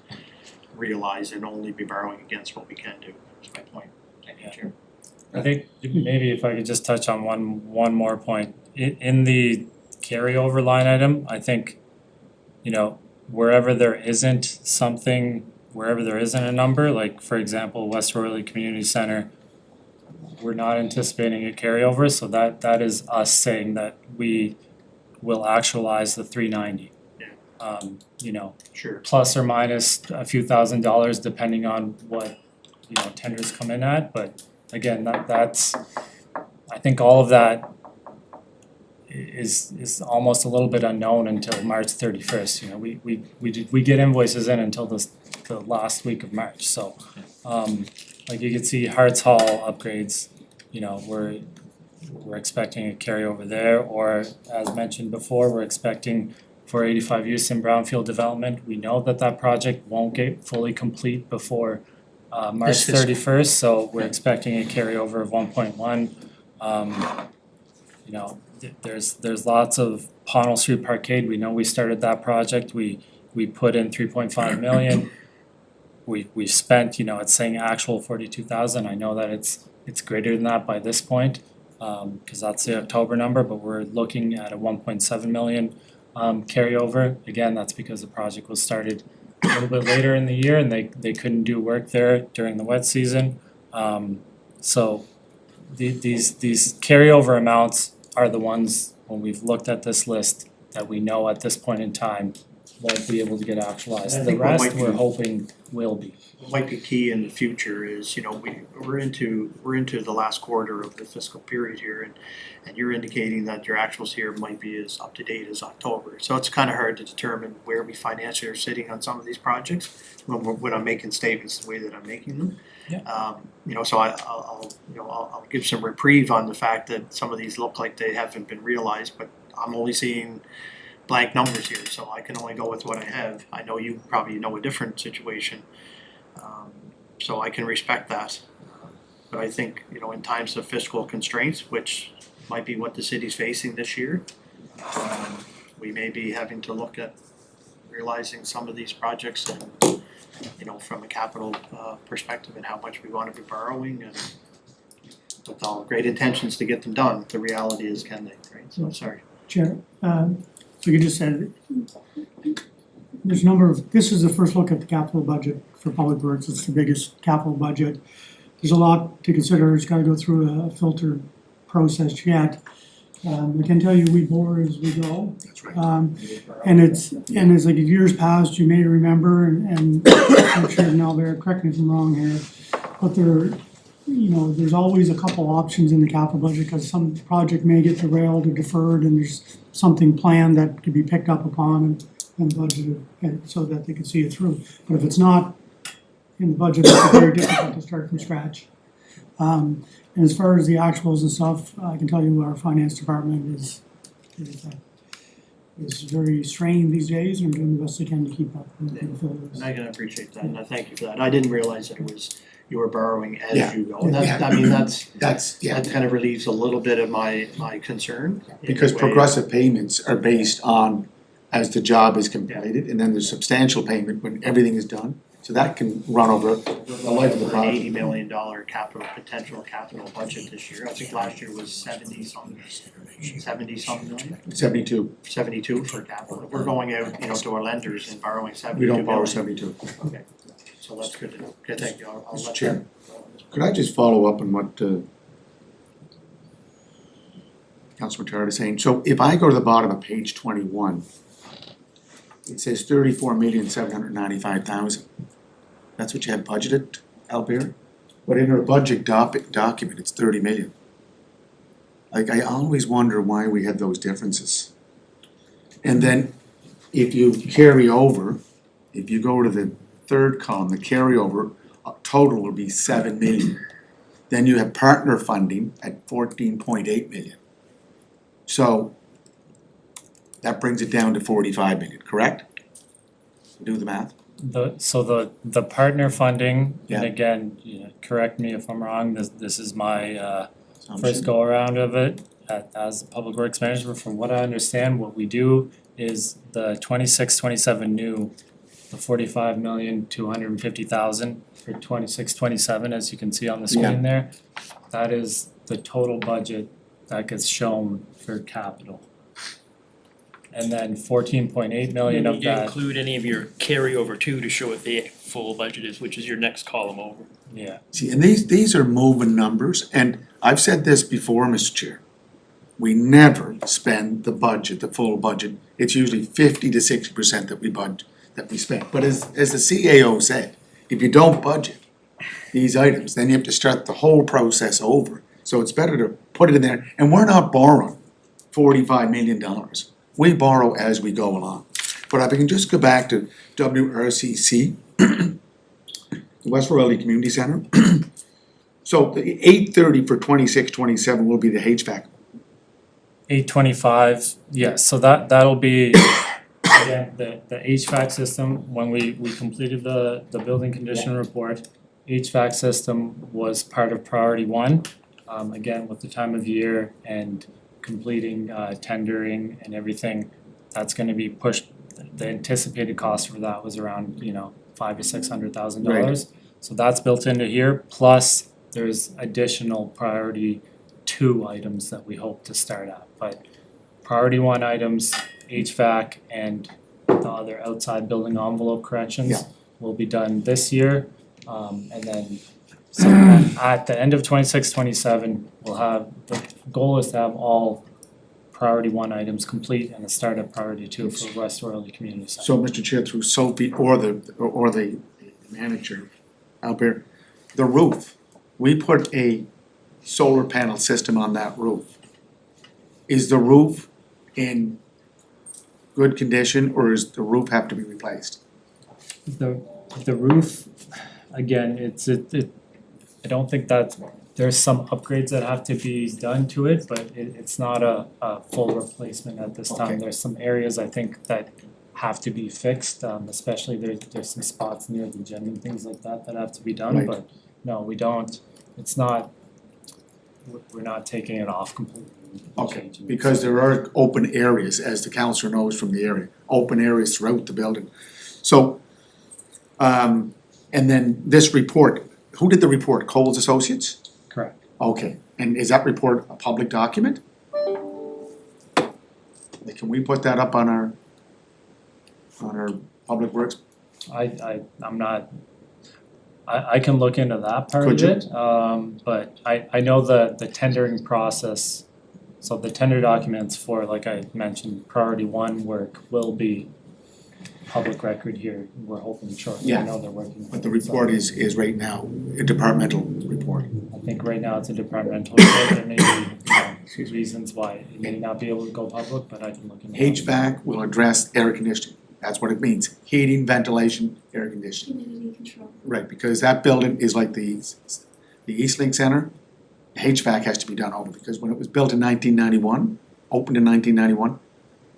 realize and only be borrowing against what we can do, is my point. Thank you, Chair. I think maybe if I could just touch on one more point. In the carryover line item, I think, you know, wherever there isn't something, wherever there isn't a number, like for example, West Royalty Community Center, we're not anticipating a carryover, so that is us saying that we will actualize the 390. Yeah. You know, Sure. plus or minus a few $1,000s depending on what, you know, tenders come in at, but again, that's, I think all of that is almost a little bit unknown until March 31st, you know, we get invoices in until the last week of March, so like you can see Harts Hall upgrades, you know, we're expecting a carryover there, or as mentioned before, we're expecting for 85 use in brownfield development, we know that project won't get fully complete before March This fiscal. 31st, so we're expecting a carryover of 1.1. You know, there's lots of Pownell Street Parkade, we know we started that project, we put in 3.5 million. We've spent, you know, it's saying actual 42,000, I know that it's greater than that by this point, cause that's the October number, but we're looking at a 1.7 million carryover. Again, that's because the project was started a little bit later in the year and they couldn't do work there during the wet season. So these carryover amounts are the ones, when we've looked at this list, that we know at this point in time won't be able to get I actualized. The think what rest might be- we're hoping will be. What might be key in the future is, you know, we're into the last quarter of the fiscal period here, and you're indicating that your actuals here might be as up to date as October. So it's kind of hard to determine where we financially are sitting on some of these projects when I'm making statements the way that I'm making them. You know, so I'll give some reprieve on the fact that some of these look like they haven't been realized, but I'm only seeing blank numbers here, so I can only go with what I have. I know you probably know a different situation, so I can respect that. But I think, you know, in times of fiscal constraints, which might be what the city's facing this year, we may be having to look at realizing some of these projects and, you know, from a capital perspective and how much we want to be borrowing, and with all great intentions to get them done, the reality is, can they, right? So, sorry. Chair, so you just said, there's a number of, this is the first look at the capital budget for Public Works, it's the biggest capital budget. There's a lot to consider, it's gotta go through a filter process yet. I can tell you, we bore as we go. That's right. And as like years past, you may remember, and I'm sure Nelbear, correct me if I'm wrong here, but there's always a couple options in the capital budget, because some project may get derailed or deferred, and there's something planned that could be picked up upon and budgeted, and so that they can see it through. But if it's not in the budget, it's very difficult to start from scratch. And as far as the actuals and stuff, I can tell you our finance department is very strained these days, and doing the best they can to keep up and fill those. And I can appreciate that, and I thank you for that. I didn't realize that it was, you were borrowing as Yeah. you go. And that, Yeah. I mean, That's, that kind of relieves a little bit of my concern. in because a way. progressive payments are based on as the job is completed, and then there's substantial payment when everything is done. So that can run over the life of the An project. $80 million potential capital budget this year. I think last year was 70-something million, 72, 72 for capital. If we're going out, you know, to our lenders and borrowing 72 we million. don't borrow 72. Okay, so that's good to know. Okay, thank you. I'll Mr. let Chair. that- Could I just follow up on what Councilor Tarrant is saying? So if I go to the bottom of page 21, it says 34,795,000. That's what you have budgeted, Albert? But in our budget document, it's 30 million. Like, I always wonder why we have those differences. And then if you carry over, if you go to the third column, the carryover, total will be 7 million. Then you have partner funding at 14.8 million. So that brings it down to 45 million, correct? Do the math? The partner funding, Yeah. and again, you know, correct me if I'm wrong, this is my Assumption. first go around of it as the public works manager. From what I understand, what we do is the 26-27 new, the 45,250,000 for 26-27, as you can see on the screen there. That is the total budget that gets shown for capital. And then 14.8 million of You that, include any of your carryover too to show what the full budget is, which is your next column over. yeah, See, and these are moving numbers, and I've said this before, Mr. Chair. We never spend the budget, the full budget. It's usually 50 to 60% that we spend. But as the CAO said, if you don't budget these items, then you have to start the whole process over. So it's better to put it in there, and we're not borrowing $45 million. We borrow as we go along. But if I can just go back to WRCC, the West Royalty Community Center. So the 830 for 26-27 will be the HVAC. 825, yes, so that'll be, again, the HVAC system, when we completed the building condition report, HVAC system was part of priority one. Again, with the time of year and completing tendering and everything, that's gonna be pushed. The anticipated cost for that was around, $500,000 to $600,000. So that's built into here, plus there's additional priority two items that we hope to start at. But priority one items, HVAC and the other outside building envelope corrections Yeah. will be done this year. And then so at the end of 26-27, we'll have, the goal is to have all priority one items complete and a start at priority two for West Royalty Community Center. So, Mr. Chair, through Sophie or the manager, Albert, the roof, we put a solar panel system on that roof. Is the roof in good condition, or does the roof have to be replaced? The roof, again, I don't think that, there's some upgrades that have to be done to it, but it's not a full replacement at this time. Okay. There's some areas I think that have to be fixed, especially there's some spots near the gym and things like that have to be done, Right. but no, we don't, it's not, we're not taking it off completely. Okay, Changing it. because there are open areas, as the councillor knows from the area, open areas throughout the building. So, and then this report, who did the report? Coles Associates? Correct. Okay, and is that report a public document? Can we put that up on our Public Works? I'm not, I can look into that part of Could you? it, but I know the tendering process. So the tender documents for, like I mentioned, priority one work will be public record here, we're hoping shortly, I Yeah. know they're working. But the report is right now a departmental report. I think right now it's a departmental report, there may be, reasons why it may not be able to go public, but I can look into that. HVAC will address air conditioning, that's what it means, heating, ventilation, air conditioning. Humidity control. Right, because that building is like the Eastlink Center, HVAC has to be done over, because when it was built in 1991, opened in 1991,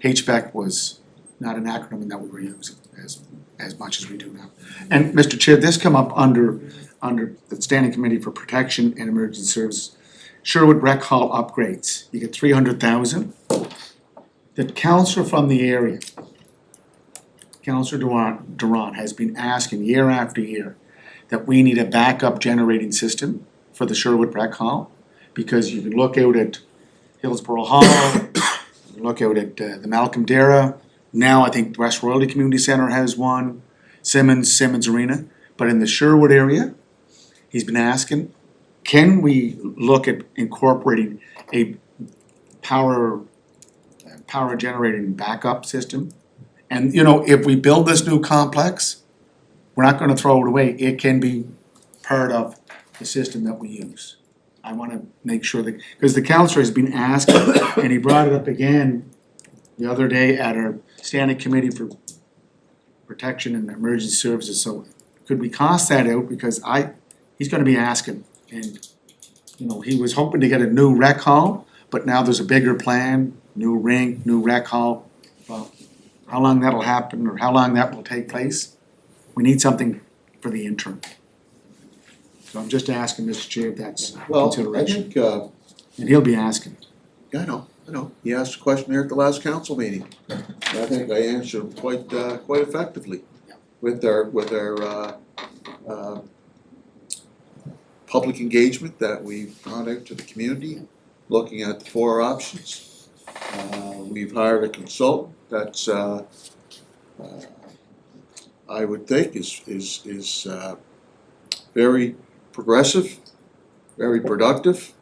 HVAC was not an acronym that we were using as much as we do now. And Mr. Chair, this come up under the Standing Committee for Protection and Emergency Services. Sherwood Rec Hall upgrades, you get 300,000. The councillor from the area, Councillor Duran has been asking year after year that we need a backup generating system for the Sherwood Rec Hall, because you can look out at Hillsborough Hall, you can look out at the Malcolm Dara. Now I think West Royalty Community Center has one, Simmons Arena, but in the Sherwood area, he's been asking, can we look at incorporating a power generating backup system? And if we build this new complex, we're not gonna throw it away, it can be part of the system that we use. I wanna make sure that, because the councillor has been asking, and he brought it up again the other day at our standing committee for protection and emergency services, so could we cost that out, because he's gonna be asking, and he was hoping to get a new rec hall, but now there's a bigger plan, new rink, new rec hall. Well, how long that'll happen, or how long that will take place, we need something for the interim. So I'm just asking, Mr. Chair, if that's a Well, I consideration, think, and he'll be asking. yeah, I know, he asked a question here at the last council meeting. And I think I answered quite effectively. with our public engagement that we've gone out to the community, looking at the 4 options. We've hired a consultant that's I would think is very progressive, very productive.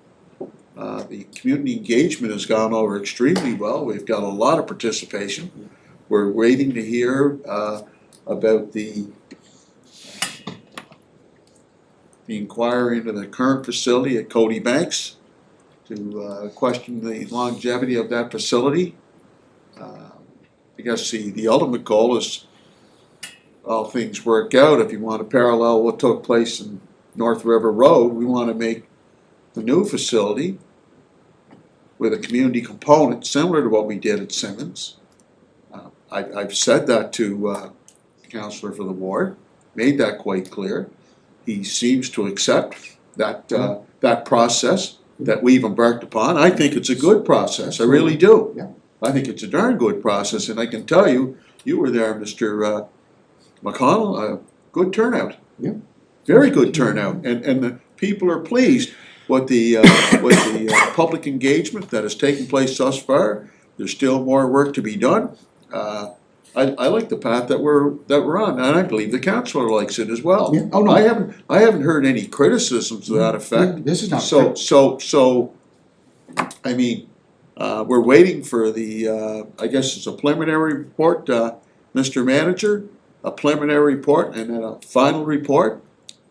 The community engagement has gone over extremely well. We've got a lot of participation. We're waiting to hear about the inquiry into the current facility at Cody Banks to question the longevity of that facility. I guess the ultimate goal is, all things work out, if you want to parallel what took place in North River Road, we want to make the new facility with a community component similar to what we did at Simmons. I've said that to the councillor for the ward, made that quite clear. He seems to accept that process that we've embarked upon. I think it's a good process, I really do. Yeah. I think it's a darn good process, and I can tell you, you were there, Mr. McConnell, good turnout. Yeah. Very good turnout, and the people are pleased with the public engagement that has taken place thus far. There's still more work to be done. I like the path that we're on, and I believe the councillor likes it as well. Yeah. Oh, no. I haven't heard any criticisms to that effect. This is not. So, I mean, we're waiting for the, I guess it's a preliminary report, Mr. Manager, a preliminary report and then a final report.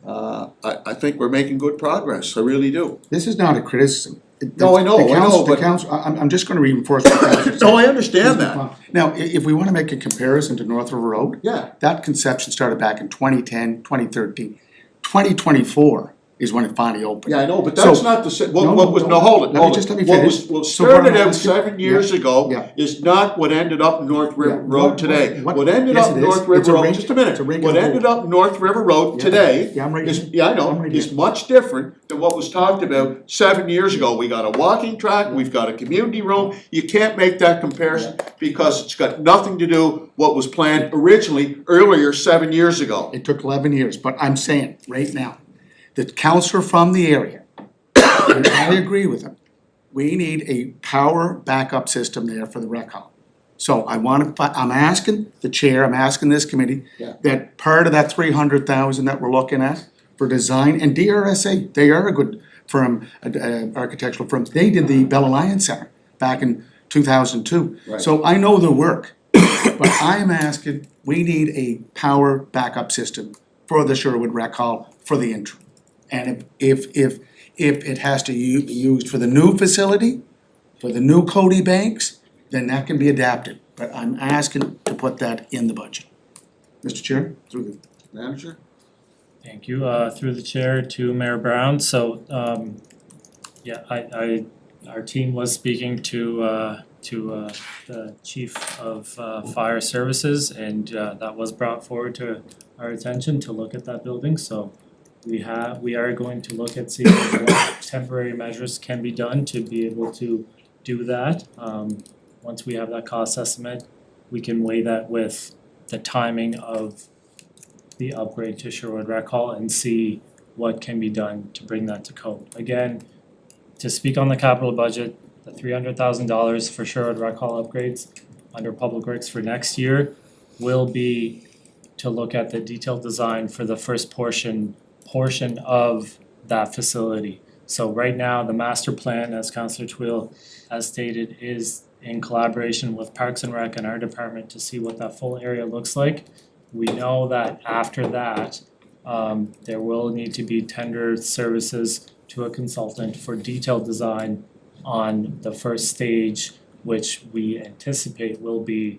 I think we're making good progress, I really do. This is not a criticism. No, I know, The but- council, I'm just gonna reinforce what the council said. No, I understand that. Now, if we wanna make a comparison to North River Road, Yeah, that conception started back in 2010, 2013. 2024 is when it finally opened. yeah, I know, but that's So- not the same, No, what was, no, no, hold it, let me hold it. just- let me What finish. what So what started I'm out asking- 7 years yeah, ago yeah. is not what ended up in North Yeah, Road today. What ended yes, up it in is. North It's a River Road, reg- just a minute, it's a regular what ended road. up in North River Road Yeah. today Yeah, I'm right is, here. yeah, I I'm know, right is here. much different than what was talked about 7 years ago. We got a walking track, we've got a community room, you can't make that comparison because it's got nothing to do what was planned originally, earlier 7 years ago. It took 11 years, but I'm saying right now, the councillor from the area, and I agree with him, we need a power backup system there for the rec hall. So I'm asking the chair, I'm asking this committee, Yeah. that part of that 300,000 that we're looking at for design, and DRSA, they are a good firm, architectural firm, they did the Bell Alliance Center back in 2002. Right. So I know the work, but I'm asking, we need a power backup system for the Sherwood Rec Hall for the interim. And if it has to be used for the new facility, for the new Cody Banks, then that can be adapted. But I'm asking to put that in the budget. Mr. Chair, through the Manager? Thank you, through the chair to Mayor Brown, so, yeah, our team was speaking to the chief of, fire services, and, that was brought forward to our attention to look at that building, so we are going to look at seeing what temporary measures can be done to be able to do that. Once we have that cost estimate, we can weigh that with the timing of the upgrade to Sherwood Rec Hall and see what can be done to bring that to code. Again, to speak on the capital budget, the $300,000 for Sherwood Rec Hall upgrades under Public Works for next year will be to look at the detailed design for the first portion of that facility. So right now, the master plan, as Councillor Twill has stated, is in collaboration with Parks and Rec and our department to see what that full area looks like. We know that after that, there will need to be tender services to a consultant for detailed design on the first stage, which we anticipate will be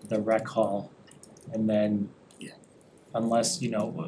the rec hall. And then, unless,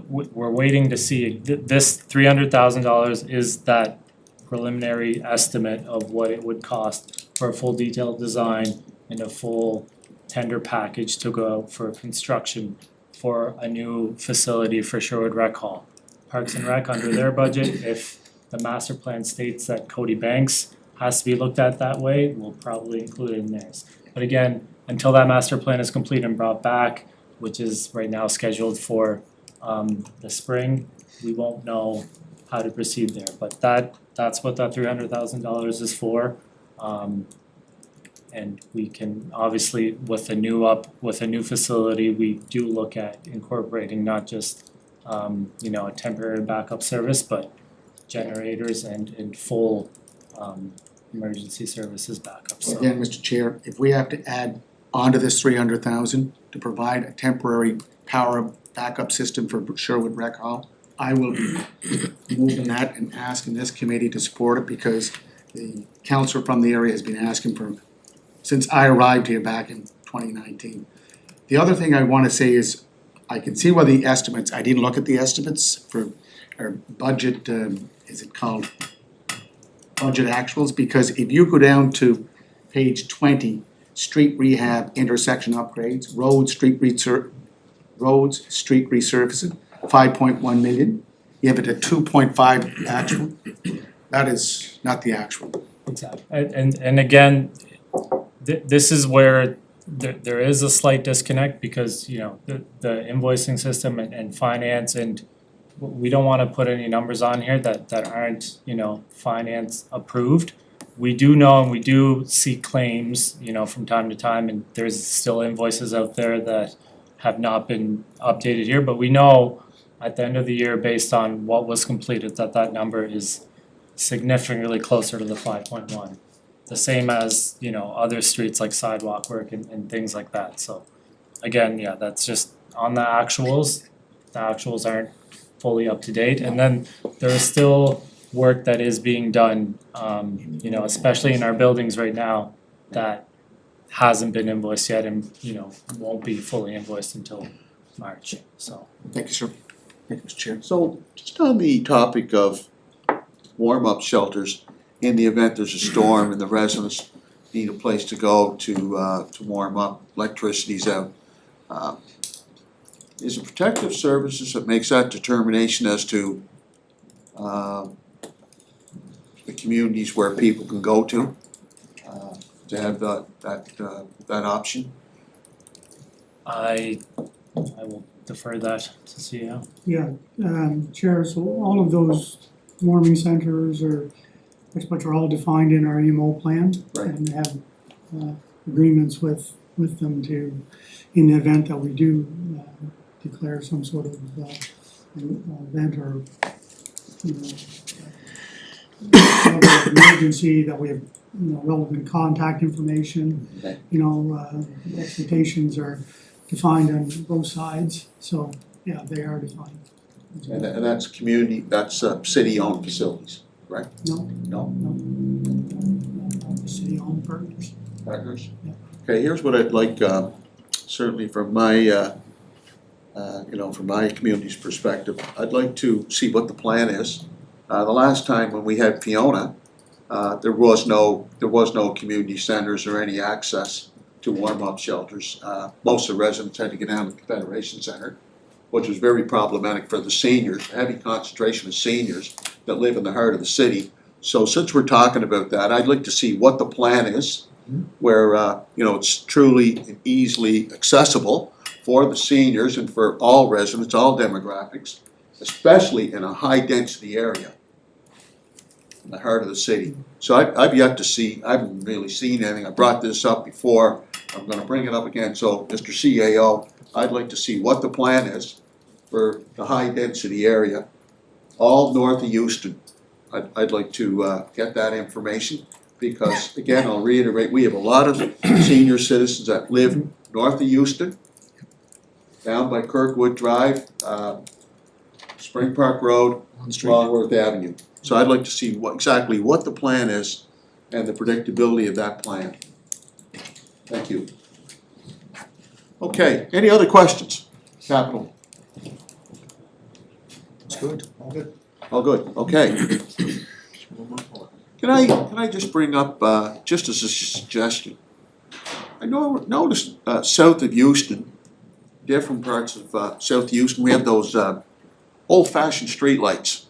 we're waiting to see, this $300,000 is that preliminary estimate of what it would cost for a full detailed design and a full tender package to go out for construction for a new facility for Sherwood Rec Hall. Parks and Rec, under their budget, if the master plan states that Cody Banks has to be looked at that way, we'll probably include it in theirs. But again, until that master plan is complete and brought back, which is right now scheduled for the spring, we won't know how to proceed there, but that's what that $300,000 is for. And we can obviously, with a new facility, we do look at incorporating not just a temporary backup service, but generators and full emergency services backup, so. Again, Mr. Chair, if we have to add onto this 300,000 to provide a temporary power backup system for Sherwood Rec Hall, I will be moving that and asking this committee to support it because the councillor from the area has been asking for, since I arrived here back in 2019. The other thing I wanna say is, I can see why the estimates, I didn't look at the estimates for our budget, is it called? Budget actuals, because if you go down to page 20, street rehab, intersection upgrades, roads, street resurfacing, 5.1 million. You have it at 2.5 actual, that is not the actual. Exactly, and again, this is where there is a slight disconnect because, the invoicing system and finance, and we don't wanna put any numbers on here that aren't, finance approved. We do know and we do see claims, from time to time, and there's still invoices out there that have not been updated here, but we know at the end of the year, based on what was completed, that number is significantly closer to the 5.1. The same as, other streets like sidewalk work and things like that, so again, yeah, that's just on the actuals aren't fully up to date, and then there is still work that is being done, especially in our buildings right now, that hasn't been invoiced yet and, won't be fully invoiced until March, so. Thank you, sir. Thank you, Mr. Chair. So, just on the topic of warm-up shelters, in the event there's a storm and the residents need a place to go to warm up, electricity's out. Is it Protective Services that makes that determination as to the communities where people can go to have that option? I will defer that to CEO. Yeah, Chair, so all of those warming centers are, which are all defined in our EMO plan. Right. And have agreements with them to, in the event that we do declare some sort of event or, emergency, that we have, relevant contact information. Okay. Expectations are defined on both sides, so, yeah, they are defined. And that's community, that's city-owned facilities, right? No, No? city-owned partners. Partners? Yeah. Okay, here's what I'd like, certainly from my, from my community's perspective, I'd like to see what the plan is. The last time when we had Fiona, there was no community centers or any access to warm-up shelters. Most of the residents had to get down to the Confederation Center, which was very problematic for the seniors, a heavy concentration of seniors that live in the heart of the city. So since we're talking about that, I'd like to see what the plan is, where it's truly and easily accessible for the seniors and for all residents, all demographics, especially in a high-density area in the heart of the city. So I've yet to see, I haven't really seen anything. I brought this up before. I'm gonna bring it up again. So, Mr. CAO, I'd like to see what the plan is for the high-density area, all north of Euston. I'd like to get that information because, again, I'll reiterate, we have a lot of senior citizens that live north of Euston, down by Kirkwood Drive, Spring Park Road, Longworth Avenue. So I'd like to see exactly what the plan is and the predictability of that plan. Thank you. Okay, any other questions? Capital? It's good, all good. All good, okay. Can I just bring up, just as a suggestion? I noticed south of Euston, different parts of South Houston, we have those old-fashioned streetlights.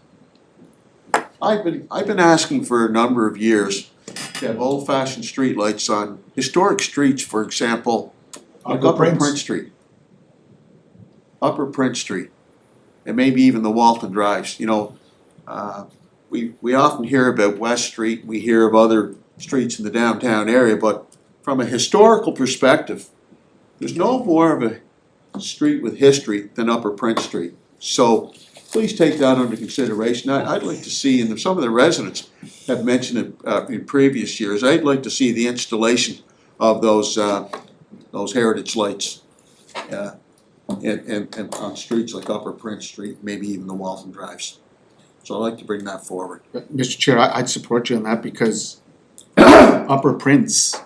I've been asking for a number of years to have old-fashioned streetlights on historic streets, for example, I'll like go up on Prince. Prince Street. Upper Prince Street, and maybe even the Walton Drives, we often hear about West Street, we hear of other streets in the downtown area, but from a historical perspective, there's no more of a street with history than Upper Prince Street. So please take that under consideration. I'd like to see, and some of the residents have mentioned it in previous years, I'd like to see the installation of those heritage lights and on streets like Upper Prince Street, maybe even the Walton Drives. So I'd like to bring that forward. Mr. Chair, I'd support you on that because Upper Prince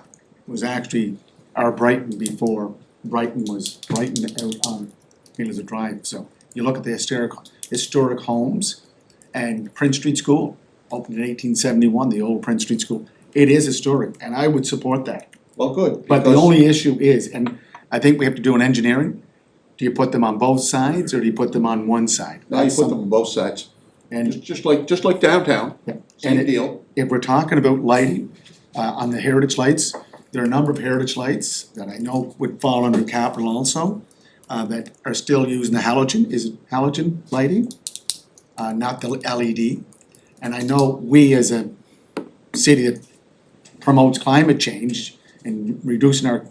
was actually our Brighton before Brighton was Brighton out on Miller Drive. So you look at the historic homes, and Prince Street School opened in 1871, the old Prince Street School. It is historic, and I would support that. Well, good. But the because- only issue is, and I think we have to do an engineering, do you put them on both sides or do you put them on one side? Now you That's put them on both sides, And just like downtown, Yeah. same And deal. if we're talking about lighting, on the heritage lights, there are a number of heritage lights that I know would fall under capital also, that are still using the halogen lighting, not the LED. And I know we as a city that promotes climate change and reducing our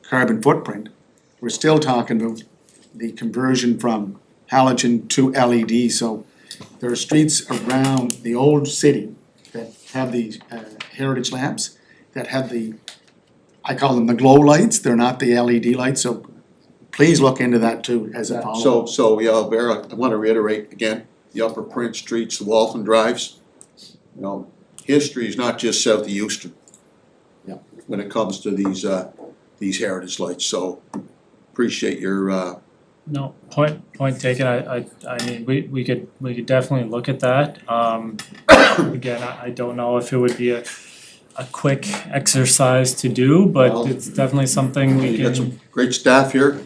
carbon footprint, we're still talking about the conversion from halogen to LED. So there are streets around the old city that have these heritage lamps that have I call them the glow lights, they're not the LED lights, so please look into that too as a follow-up. So, yeah, Vera, I wanna reiterate again, the Upper Prince Streets, the Walton Drives, history is not just south of Euston. Yeah. When it comes to these heritage lights, so appreciate your, No, point taken, I mean, we could definitely look at that. Again, I don't know if it would be a quick exercise to do, Well, but it's definitely something we you got can, some great staff here.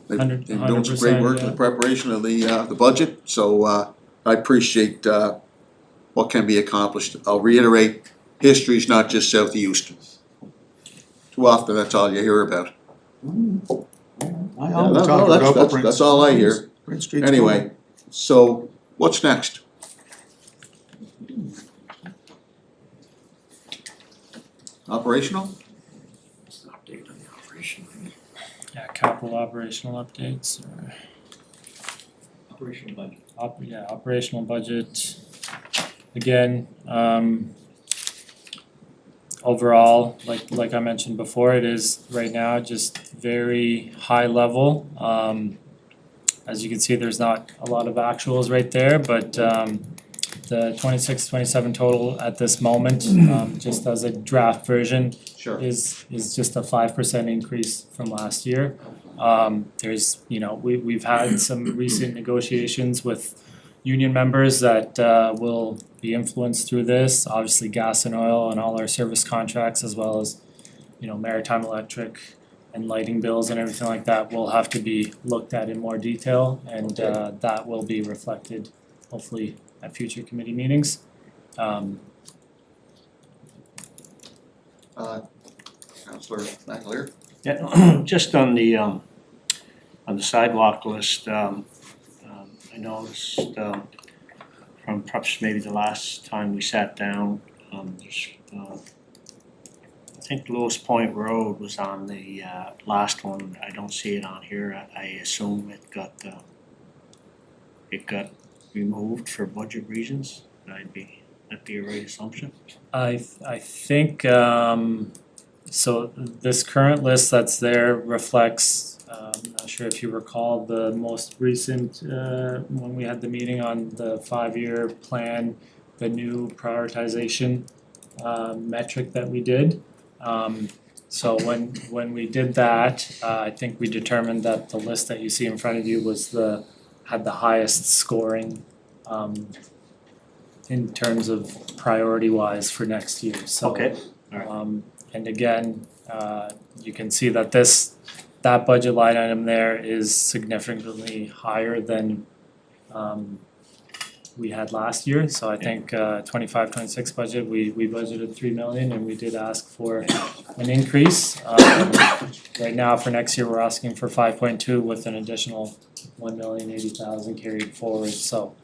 They've Hundred- been doing some great 100%, work in the yeah. preparation of the budget, so, I appreciate, what can be accomplished. I'll reiterate, history's not just south of Euston. Too often, that's all you hear about. I no, always talk about that's- Upper Prince. that's all I hear. Prince Street's Anyway, so what's next? Operational? Update on the operation. yeah, capital operational updates or. Operational budget. Operational budget. Again, overall, like I mentioned before, it is right now just very high level. As you can see, there's not a lot of actuals right there, but the 26-27 total at this moment, just as a draft version, Sure. is just a 5% increase from last year. There's, we've had some recent negotiations with union members that will be influenced through this, obviously gas and oil and all our service contracts, as well as, maritime electric and lighting bills and everything like that will have to be looked at in more detail, and that will be reflected hopefully at future committee meetings. Councillor McAleer? Yeah, just on the sidewalk list, I noticed, from perhaps maybe the last time we sat down, there's, I think Lewis Point Road was on the, last one, I don't see it on here, I assume it got removed for budget reasons, that'd be a right assumption? I think, so this current list that's there reflects, I'm not sure if you recall the most recent, when we had the meeting on the 5-year plan, the new prioritization metric that we did. So when we did that, I think we determined that the list that you see in front of you had the highest scoring in terms of priority wise for next year, so. Okay, alright. And again, you can see that that budget line item there is significantly higher than we had last year, so I think 25-26 budget, we budgeted 3 million and we did ask for an increase. Right now for next year, we're asking for 5.2 with an additional 1,080,000 carried forward, so.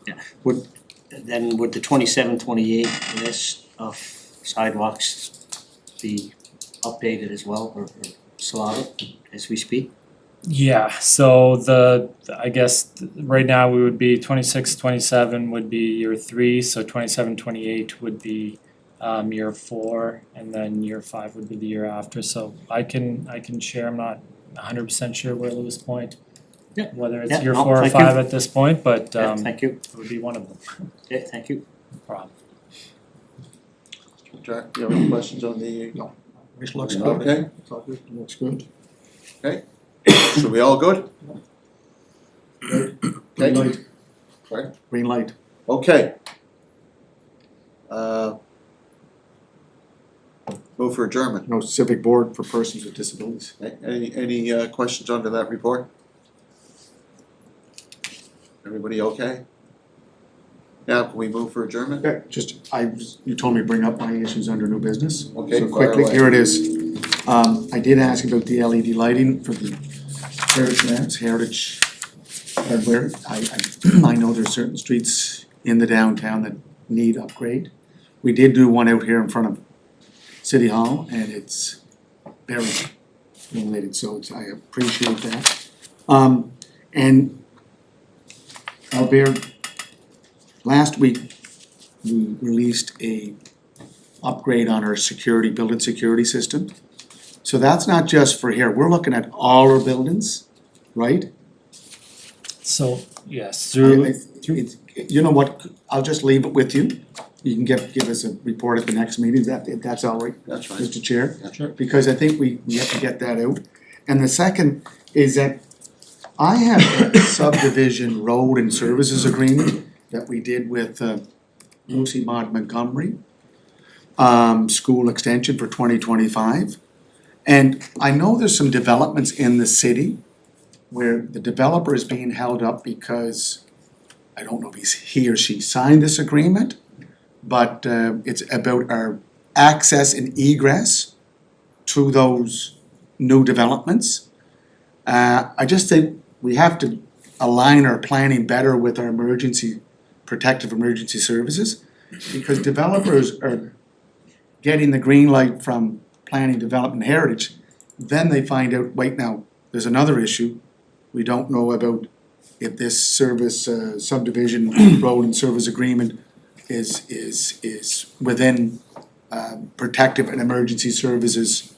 Then would the 27-28 list of sidewalks be updated as well or slotted as we speak? Yeah, so I guess right now we would be 26-27 would be year 3, so 27-28 would be year 4, and then year 5 would be the year after, so I can share, I'm not 100% sure where Lewis Point. Yeah. Whether it's Yeah, year no, 4 or thank 5 you. at this point, but Yeah, thank you. it would be one of them. Yeah, thank you. No problem. Jack, do you have any questions on the? No. Which looks good. Okay, Looks good. so we all good? Green Okay, light. Sorry? Green light. Okay. Move for adjournment. No civic board for persons with disabilities. Any questions under that report? Everybody okay? Now, can we move for adjournment? Okay, you told me to bring up my issues under new business. Okay, So fire quickly, away. here it is. I did ask about the LED lighting for the heritage lamps, heritage hardware. I know there's certain streets in the downtown that need upgrade. We did do one out here in front of City Hall and it's very illuminated, so I appreciate that. And Albert, last week, we released a upgrade on our security, building security system. So that's not just for here, we're looking at all our buildings, right? So, yes, through, You know what, I'll just leave it with you. You can give us a report at the next meeting, if that's all right, That's fine. Mr. Chair? Sure. Because I think we have to get that out. And the second is that I have a subdivision road and services agreement that we did with Lucy Maud Montgomery school extension for 2025. And I know there's some developments in the city where the developer is being held up because I don't know if he or she signed this agreement, but it's about our access and egress to those new developments. I just think we have to align our planning better with our protective emergency services, because developers are getting the green light from planning, development, heritage, then they find out, wait now, there's another issue. We don't know about if this service subdivision road and service agreement is within protective and emergency services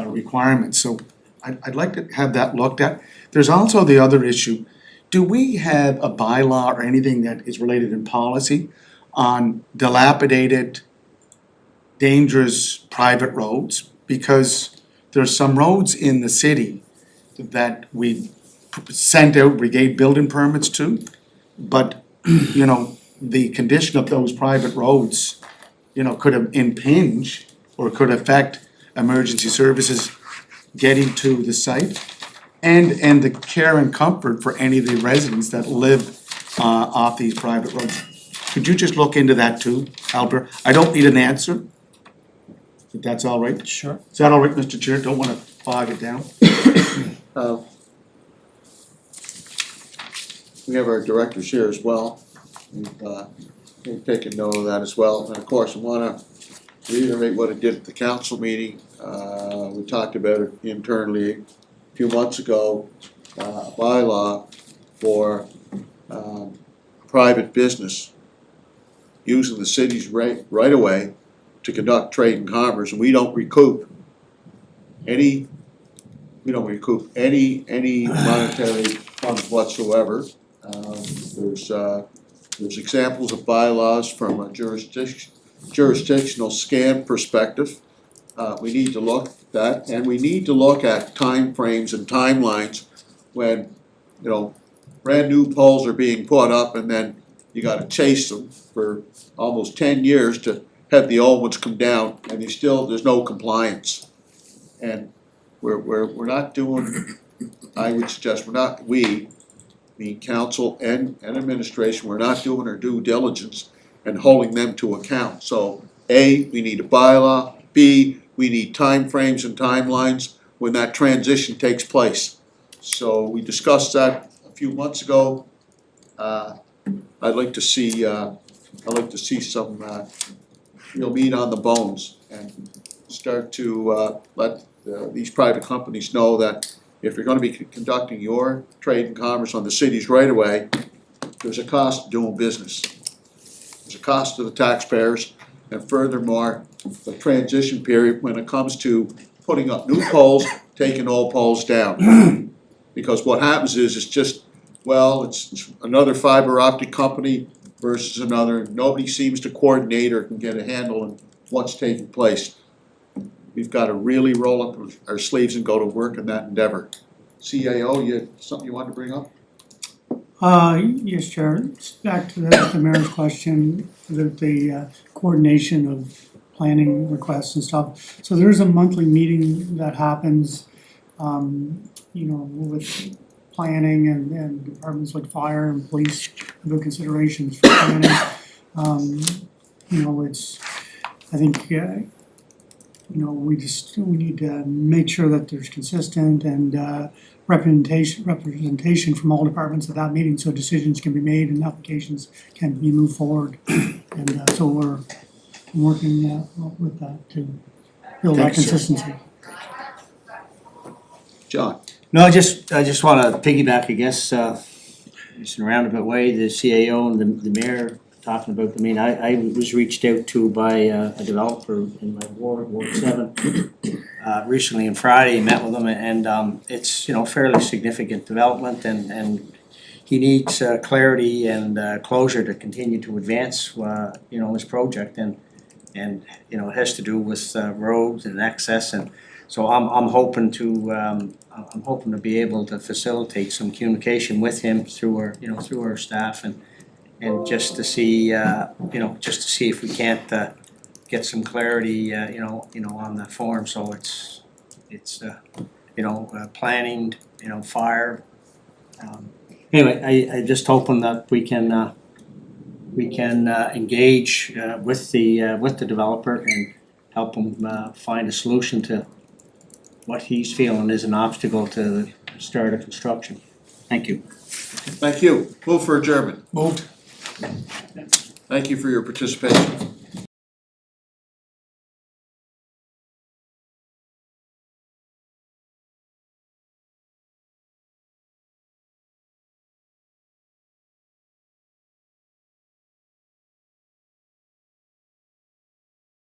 requirements. So I'd like to have that looked at. There's also the other issue. Do we have a bylaw or anything that is related in policy on dilapidated, dangerous private roads? Because there's some roads in the city that we sent out brigade building permits to, but, you know, the condition of those private roads, you know, could impinge or could affect emergency services getting to the site and the care and comfort for any of the residents that live off these private roads. Could you just look into that too, Albert? I don't need an answer, if that's all right. sure. Is that all right, Mr. Chair? Don't wanna bog it down. We have our directors here as well. We've taken note of that as well. And of course, I wanna reiterate what I did at the council meeting. We talked about it internally a few months ago, a bylaw for private business using the city's right of way to conduct trade and commerce, and we don't recoup any monetary funds whatsoever. There's examples of bylaws from a jurisdictional scan perspective. We need to look at that, and we need to look at timeframes and timelines when, you know, brand new poles are being put up and then you gotta chase them for almost 10 years to have the old ones come down, and there's no compliance. And we're not doing, I would suggest, the council and administration were not doing their due diligence and holding them to account. So A, we need a bylaw, B, we need timeframes and timelines when that transition takes place. So we discussed that a few months ago. I'd like to see some real meat on the bones and start to let these private companies know that if you're gonna be conducting your trade and commerce on the city's right of way, there's a cost to doing business. There's a cost to the taxpayers, and furthermore, the transition period when it comes to putting up new poles, taking old poles down. Because what happens is, it's just, well, it's another fiber optic company versus another, nobody seems to coordinate or can get a handle on what's taking place. We've gotta really roll up our sleeves and go to work in that endeavor. CAO, you, something you wanted to bring up? Yes, Chair, back to the mayor's question, the coordination of planning requests and stuff. So there's a monthly meeting that happens, with planning and departments like fire and police, have considerations for planning. It's, I think, we need to make sure that there's consistent and representation from all departments at that meeting, so decisions can be made and applications can be moved forward. And so we're working with that to build that Thank you, sir. consistency. John? No, I just wanna piggyback, I guess, just in a roundabout way, the CAO and the mayor talking about, I was reached out to by a developer in my Ward 7, recently on Friday, met with him, and it's, fairly significant development, and he needs clarity and closure to continue to advance, his project, and it has to do with roads and access, and so I'm hoping to be able to facilitate some communication with him through our staff, and just to see if we can't get some clarity, on the form, so it's planning, fire. Anyway, I just hoping that we can engage with the developer and help him find a solution to what he's feeling is an obstacle to the start of construction. Thank you. Thank you. Move for adjournment. Moved. Thank you for your participation.